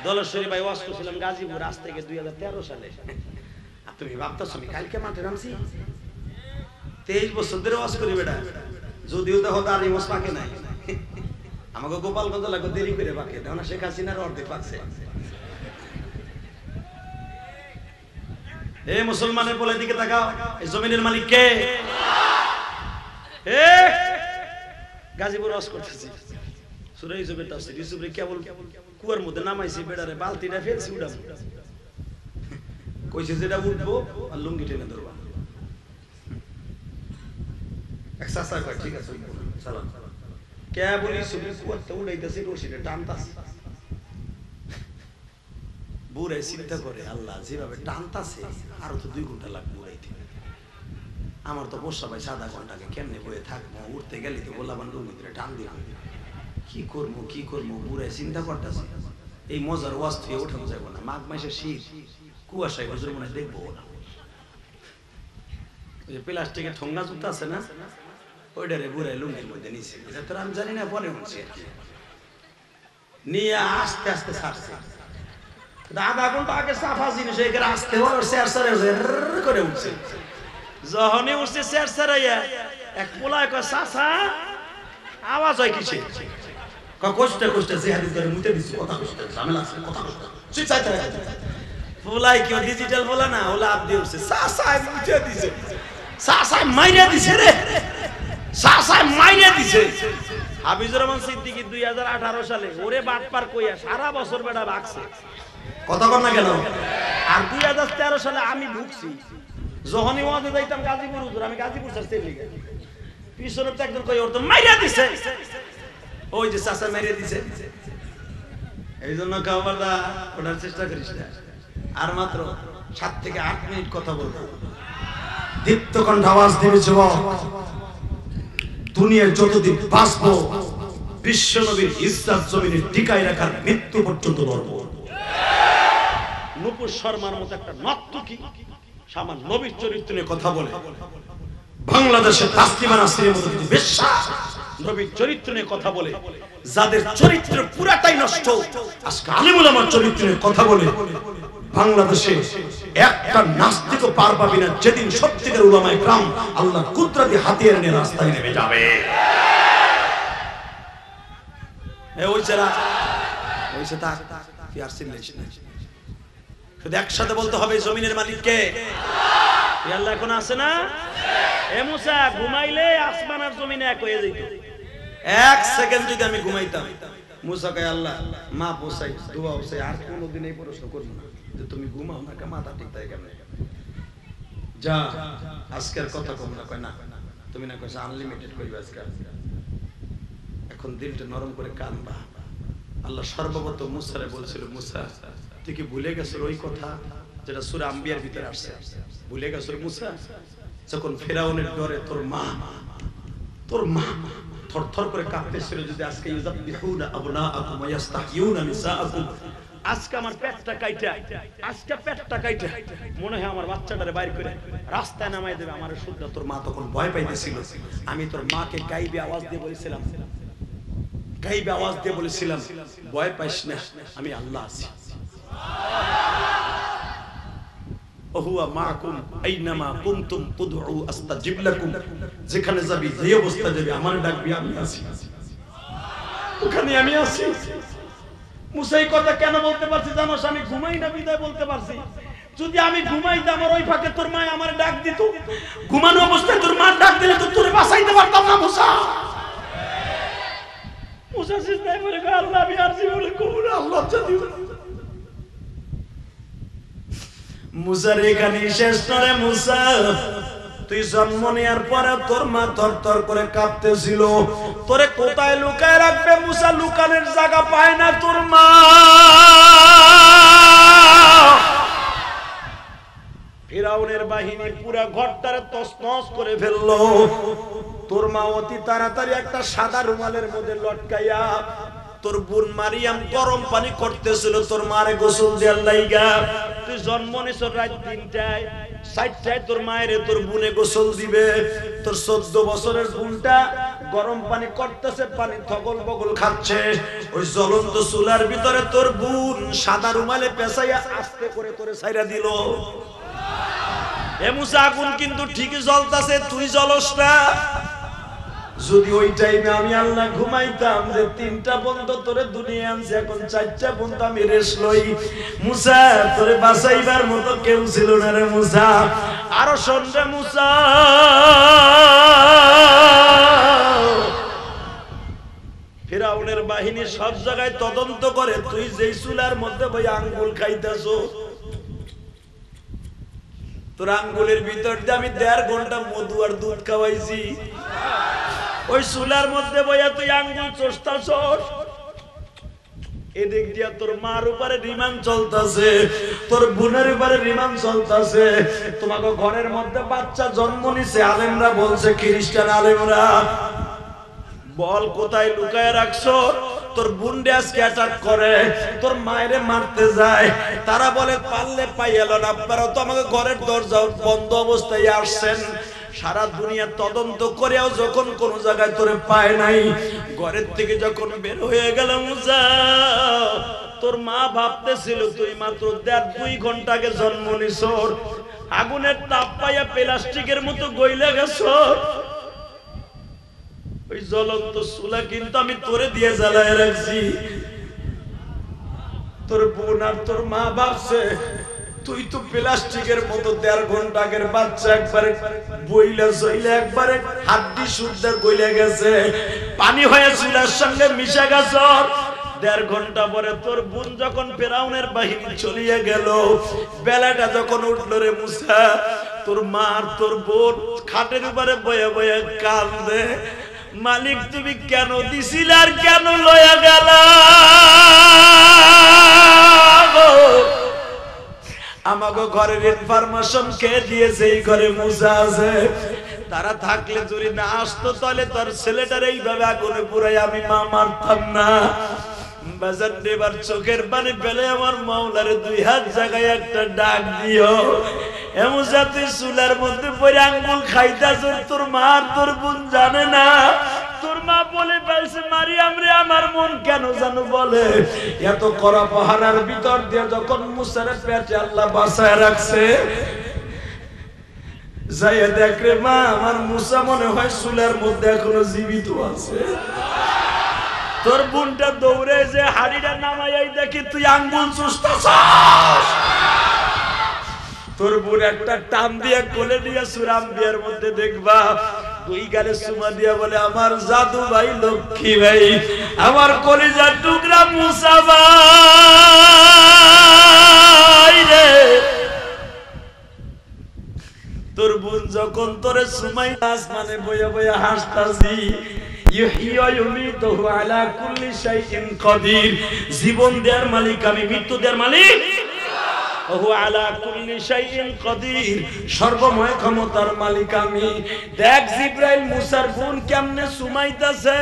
দলেশ্বরী ভাই ওয়াজ করছিলাম গাজীপুর, আজ থেকে 2013 সালে। আর তুমি ভাবতেছ আমি কালকে মাঠে নামছি? 23 বছর ধরে ওয়াজ করি বেটা, যদিও দেখো তার ইমস পাকে নাই। আমাকে গোপালগঞ্জ লাগো দেরি করে পাকে, দেখো না শেখ হাসিনার অর্ধেক পাকছে। এ মুসলমানের বলে দিকে তাকাও, এই জমিনের মালিক কে? গাজীপুর ওয়াজ করতেছি, সূরা ইউসুফের তাফসীর। ইউসুফরে কেবল কুয়ার মধ্যে নামাইছি, বেড়ারে বালতিটা ফেলছি, উড়াবো। কইছে যেটা উঠবো আর লুঙ্গি টেনে ধরবা। এক্সারসাইজ কর, ঠিক আছে? সালাম কে বলি সুবি কুয়াতে উড়াইতেছি, রশিটা টানতাছি। বুড়ে চিন্তা করে, আল্লাহ যেভাবে টানতাছে আরো তো 2 ঘন্টা লাগবে উড়াইতে। আমার তো বসা ভাই 7 ঘন্টাকে কেমনে বয়ে থাকবো, উঠতে গেলে তো বললাম লুঙ্গি ধরে টান দিলাম। কি করবো কি করবো বুড়ে চিন্তা করতেছি। এই মজার ওয়াজ থেকে উঠানো যাবো না। মাঘ মাসে শীত, কুয়াশায় হুজুর মনে দেখবো না। ওই যে প্লাস্টিকের ঠোঙ্গা জুতা আছে না, ওইটারে বুড়াই লুঙ্গির মধ্যে নিছে। এটা তো আমি জানি না, পরে উঠছে আর কি, নিয়ে আস্তে আস্তে ছাড়ছে। 1/2 ঘন্টা আগে সাফা জিনিস এখানে আসতে করে উঠছে। যখনই উঠছে স্যার স্যারাইয়া এক পোলায় কয় চাচা, আওয়াজ হয় কিসে? কষ্টে কষ্টে যে হাদিস করে মুতে দিছি, কথা কষ্টে ঝামেলা আছে, কথা কষ্টে ফুলাই কি ডিজিটাল বলা না ওলা আপ দিয়েছে সাসাই মুছে দিছে সাসাই মাইরা দিছে রে সাসাই মাইরা দিছে হাফিজুর রহমান সিদ্দিকী 2018 সালে ওরে বাটপার কইয়া সারা বছর বেটা ভাগছে কথা বল না কেন আর 2013 সালে আমি ঢুকছি যখনই ওয়াজে যাইতাম গাজীপুর হুজুর আমি গাজীপুর ছাড়তে লিখে পিছনে তো একজন কই ওর তো মাইরা দিছে ওই যে সাসা মাইরা দিছে এইজন্য কাওয়ারদা ওঠার চেষ্টা করিস না আর মাত্র 7 থেকে 8 মিনিট কথা বলবো দীপ্ত কণ্ঠ আওয়াজ দিবে যুবক দুনিয়ার যতদিন বাঁচবো বিশ্ব নবীর ইজ্জত জমিনে টিকায় রাখার মৃত্যু পর্যন্ত লড়বো নূপুর শর্মার মতো একটা নর্তকী সামান্য নবীর চরিত্র নিয়ে কথা বলে বাংলাদেশে তাসলিমা নাসরিনের মতো বিশ্বাস নবীর চরিত্র নিয়ে কথা বলে যাদের চরিত্র পুরাটাই নষ্ট আজকে আলিম উলামার চরিত্র নিয়ে কথা বলে বাংলাদেশে একটা নাস্তিকও পার পাবি না যেদিন সত্যিকার উলামায়ে কেরাম আল্লাহর কুদরতি হাতিয়ার নিয়ে রাস্তায় নেমে যাবে ওই চেরা ওই সে তাক কি আর চিল্লাইছ না শুধু একসাথে বলতে হবে জমিনের মালিক কে আল্লাহ এখন আছে না এ মুসা ঘুমাইলে আসমান আর জমিন এক হয়ে যেত এক সেকেন্ড যদি আমি ঘুমাইতাম মুসা কয় আল্লাহ মা পোসাই দোয়া হোসাই আর কোনোদিন এই প্রশ্ন করব না যে তুমি ঘুমাও না মাথা ঠিক থাকে কেমনে যা আজকের কথা কম না কয় না তুমি না কইছ আনলিমিটেড কইবা আজকে এখন দিলটা নরম করে কানবা আল্লাহ সর্বপ্রথম মুসারে বলছিল মুসা তুই কি ভুলে গেছ ওই কথা যেটা সূরা আম্বিয়ার ভিতরে আসছে ভুলে গেছ মুসা যখন ফেরাউনের ডরে তোর মা থরথর করে কাঁপতেছিল যদি আজকে ইউযাবিহুনা আবনাআকুম ওয়া ইস্তাহইউনা নিসাআকুম আজকে আমার পেটটা কাইটা মনে হয় আমার বাচ্চাটারে বাইর করে রাস্তায় নামাই দেবে আমার শুদ্ধ তোর মা তখন ভয় পাইতেছিল আমি তোর মাকে গাইবে আওয়াজ দিয়ে বলেছিলাম ভয় পাইস না আমি আল্লাহ আছি ওহুয়া মাকুম আইনামা কুনতুম উদউ আস্তাজিব লাকুম যেখানে যাবি যে অবস্থা যাবে আমার ডাকবি আমি আছি ওখানে আমি আছি মুসা এই কথা কেন বলতে পারছি জানোস আমি ঘুমাই না বিদায় বলতে পারছি যদি আমি ঘুমাইতাম আর ওই ফাঁকে তোর মা আমার ডাক দিত ঘুমানো অবস্থায় তোর মা ডাক দিলে তো তোরে বাঁচাইতে পারতাম না মুসা সিজদায় পড়ে গেল আল্লাহ আমি আর জীবনে কবুল আল্লাহ জানি মুসার এখানে শেষ নরে মুসা তুই জন্ম নেয়ার পরে তোর মা থরথর করে কাঁপতেছিল তোরে কোথায় লুকায় রাখবে মুসা লুকানোর জায়গা পায় না তোর মা ফিরাউনের বাহিনী পুরা ঘরটারে তছনছ করে ফেললো তোর মা অতি তাড়াতাড়ি একটা সাদা রুমালের মধ্যে লটকাইয়া তোর বোন মারিয়াম গরম পানি করতেছিল তোর মারে গোসল দেওয়ার লাইগা তুই জন্ম নিছ রাত 3টায় 4টায় তোর মায়ের তোর বোনে গোসল দিবে তোর 14 বছরের বোনটা গরম পানি করতেছে পানি থগল বগল খাচ্ছে ওই জ্বলন্ত চুলার ভিতরে তোর বোন সাদা রুমালে পেঁচাইয়া আস্তে করে তোরে ছাইরা দিল এ মুসা আগুন কিন্তু ঠিকই জ্বলতাছে তুই জ্বলস না যদি ওই টাইমে আমি আল্লাহ ঘুমাইতাম যে 3টা বন্ধ তোরে দুনিয়া আনছে এখন 4টা বন্ধ আমি রেস্ট লই মুসা তোরে বাঁচাইবার মতো কেউ ছিল না রে মুসা আরো শোন রে মুসা ফিরাউনের বাহিনী সব জায়গায় তদন্ত করে তুই যেই চুলার মধ্যে ভাই আঙ্গুল খাইতেছো তোর আঙ্গুলের ভিতর দিয়ে আমি 1.5 ঘন্টা মধু আর দুধ খাওয়াইছি ওই চুলার মধ্যে বইয়া তুই আঙ্গুল চষতাছস এদিক দিয়া তোর মার উপরে রিমান্ড চলতেছে তোর বোনের উপরে রিমান্ড চলতেছে তোমাকে ঘরের মধ্যে বাচ্চা জন্ম নিছে আলেমরা বলছে খ্রিস্টান আলেমরা বল কোথায় লুকায় রাখছো তোর বুন্ডে আজকে অ্যাটাক করে তোর মায়েরে মারতে যায় তারা বলে পারলে পাইয়ালো না আপনারা তো আমাকে ঘরের দরজা বন্ধ অবস্থায় আসছেন সারা দুনিয়া তদন্ত করেও যখন কোন জায়গায় তোরে পায় নাই ঘরের থেকে যখন বের হয়ে গেল মুসা তোর মা ভাবতেছিল তুই মাত্র 1.5-2 ঘন্টা আগে জন্ম নিছর আগুনের তাপ পাইয়া প্লাস্টিকের মতো গইলে গেছো ওই জ্বলন্ত চুলা কিন্তু আমি তোরে দিয়ে জ্বালায় রাখছি তোর বোন আর তোর মা ভাবছে তুই তো প্লাস্টিকের মতো 1.5 ঘন্টা আগের বাচ্চা, একবারে বইলা জইলা একবারে হাড্ডি শুদ্ধা গইলা গেছে, পানি হয়ে চুলার সঙ্গে মিশে গেছ। 1.5 ঘন্টা পরে তোর বোন যখন ফেরাউনের বাহিনী চলিয়ে গেল, বেলাটা যখন উঠলো রে মুসা, তোর মা আর তোর বোন খাটের উপরে বয়ে বয়ে কাঁদে, মালিক তুমি কেন দিছিলে আর কেন লয়া গেলা? আমাকে ঘরের ইনফরমেশন কে দিয়েছে এই ঘরে মুসা আছে, তারা থাকলে যদি না আসতো তাহলে তোর ছেলেটার এইভাবে আগুনে পুরাই আমি মা মারতাম না। বাজার দেবার চোখের পানি ফেলে আমার মাওলারে 2 হাত জায়গায় একটা ডাক দিও। এমন যাতে চুলার মধ্যে পড়ে আঙ্গুল খাইতাছ, তোর মা আর তোর বোন জানে না। তোর মা বলে পাইছে মারিয়াম রে, আমার মন কেন জানো বলে, এত কড়া পাহারার ভিতর দিয়ে যখন মুসার পেটে আল্লাহ বাঁচায় রাখছে, যাইয়া দেখ রে মা, আমার মুসা মনে হয় চুলার মধ্যে এখনো জীবিত আছে। তোর বোনটা দৌড়ে যে হাড়িটা নামাই দেখি তুই আঙ্গুল চুষতাছস। তোর বোন একটা টান দিয়ে কোলে দিয়ে সুরাম বিয়ার মধ্যে দেখবা 2 গালে চুমা দিয়া বলে, আমার জাদু ভাই, লক্ষ্মী ভাই, আমার কলিজার টুকরা মুসা ভাই রে। তোর বোন যখন তোরে সুমাই আসমানে বইয়া বইয়া হাসতাছি, জীবন দেয়ার মালিক আমি, মৃত্যু দেয়ার মালিক সর্বময় ক্ষমতার মালিক আমি। দেখ জিব্রাইল মুসার বোন কেমনে সুমাইতাছে।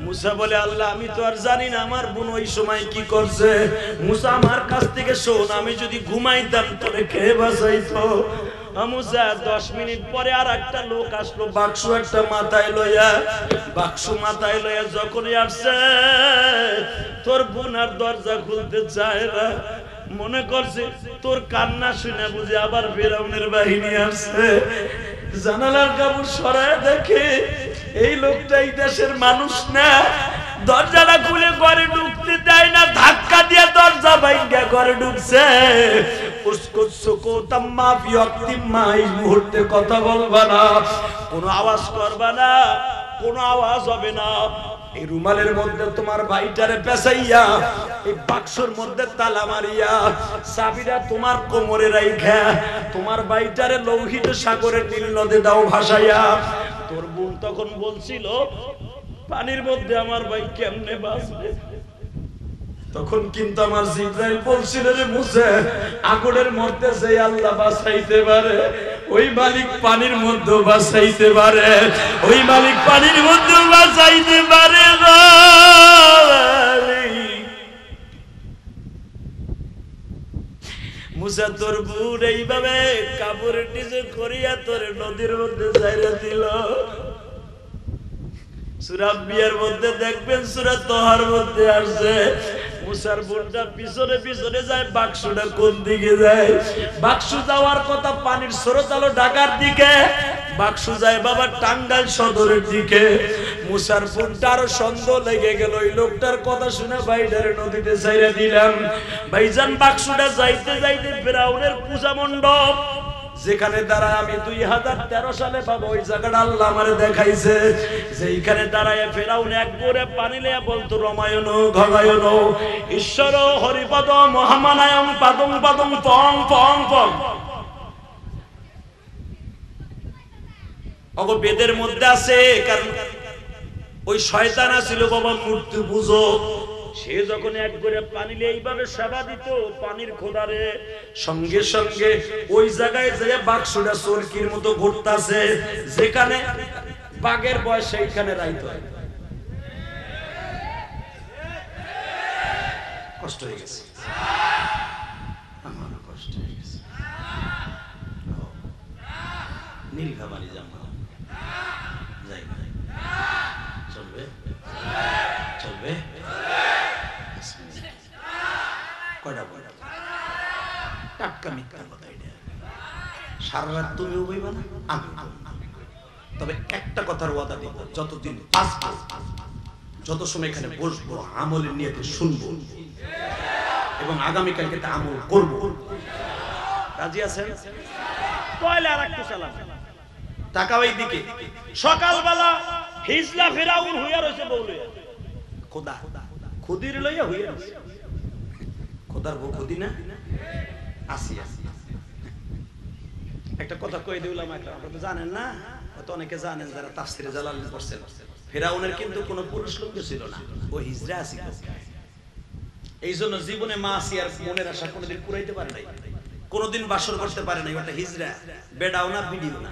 মুসা বলে, আল্লাহ আমি তো আর জানি না আমার বোন ওই সময় কি করছে। মুসা আমার কাছ থেকে শোন, আমি যদি ঘুমাইতাম তোরে কে বাঁচাইতো? মুসা 10 মিনিট পরে আর একটা লোক আসলো, বাক্স একটা মাথায় লইয়া, বাক্স মাথায় লইয়া যখনই আসছে, তোর বোন আর দরজা খুলতে চায় না। মনে করছে তোর কান্না শুনে বুঝে আবার ফেরাউনের বাহিনী আসছে। জানালার কাপড় সরায় দেখে এই লোকটা এই দেশের মানুষ না, দরজাটা খুলে ঘরে ঢুকতে দেয় না, ধাক্কা দিয়ে দরজা ভাঙা ঘরে ঢুকছে। এই মুহূর্তে কথা বলবা না, কোনো আওয়াজ করবা না, কোনো আওয়াজ হবে না। এই রুমালের মধ্যে তোমার ভাইটারে পেঁচাইয়া, এই বাক্সর মধ্যে তালা মারিয়া, চাবিটা তোমার কোমরে রাইখা তোমার ভাইটারে লৌহিত সাগরের নীল নদে দাও ভাসাইয়া। তোর বোন তখন বলছিল পানির মধ্যে আমার ভাই কেমনে বাঁচবে। তখন কিন্তু আমার জিব্রাইল বলছিল, রে মুসা, আগুনের মধ্যে যে আল্লাহ বাঁচাইতে পারে, ওই মালিক পানির মধ্যে বাঁচাইতে পারে, ওই মালিক পানির মধ্যে বাঁচাইতে পারে। মুসা তোর বোন এইভাবে কাপড়ের নিচে করিয়া তোর নদীর মধ্যে যাইরা দিল। সূরা বিয়ার মধ্যে দেখবেন, সূরা তহার মধ্যে আসছে, মুসার বোনটা পিছনে পিছনে যায়, বাক্সটা কোন দিকে যায়? বাক্স যাওয়ার কথা পানির স্রোত আলো ঢাকার দিকে, বাক্স যায় বাবা টাঙ্গাইল সদরের দিকে। মুসার বোনটা আরো সন্দেহ লেগে গেল, ওই লোকটার কথা শুনে ভাইটারে নদীতে ছাইরা দিলাম। ভাইজান বাক্সটা যাইতে যাইতে ফেরাউনের পূজা মণ্ডপ যেখানে দাঁড়ায় আমি 2013 সালে বাবা ওই জায়গাটা আল্লাহ আমারে দেখাইছে, যেখানে দাঁড়ায় ফেরাউন এক গোরে পানি লিয়া বলতো, রমায়ণ ঘগায়ণ ঈশ্বর হরিপদ মহামানায়ম পাদং পাদং পং পং পং। ওগো বেদের মধ্যে আছে, কারণ ওই শয়তান ছিল বাবা মূর্তি পূজক। সে যখন এক করে পানি এইভাবে সেবা দিত পানির খোদারে, সঙ্গে সঙ্গে ওই জায়গায় যে বাক্সটা চরকির মতো ঘুরতাছে, যেখানে বাঘের বয়স সেইখানে রাইত হয়। কষ্ট হয়ে গেছে, আমার কষ্ট হয়ে গেছে। নীলফামারী জামা যাই না, চলবে চলবে। কয়টা বড় টাটকা মিথ্যা কথা, এটা সারা রাত তুমিও বইবা না, আমি। তবে একটা কথার ওয়াদা দিব, যতদিন আসবো, যত সময় এখানে বসবো, আমলের নিয়তে শুনবো এবং আগামীকালকে তা আমল করবো। রাজি আছেন? তাহলে আরেকটু চালান, তাকাও এই দিকে। সকালবেলা হিজলা ফেরাউন হইয়া রয়েছে বউ লইয়া, খোদা খুদির লইয়া হইয়া রয়েছে। খোদার বউ খুদি না? আসি আসি একটা কথা কই দিলাম, আপনারা তো জানেন না, হয়তো অনেকে জানেন যারা তাফসিরে জালালাইন পড়ছেন। ফেরাউনের কিন্তু কোনো পুরুষ লোক ছিল না, ও হিজড়া ছিল। এই জন্য জীবনে মা আসিয়ার মনের আশা কোনোদিন পুরাইতে পারে নাই, কোনোদিন বাসর করতে পারে নাই। ওটা হিজড়া, বেডাও না বিডিও না।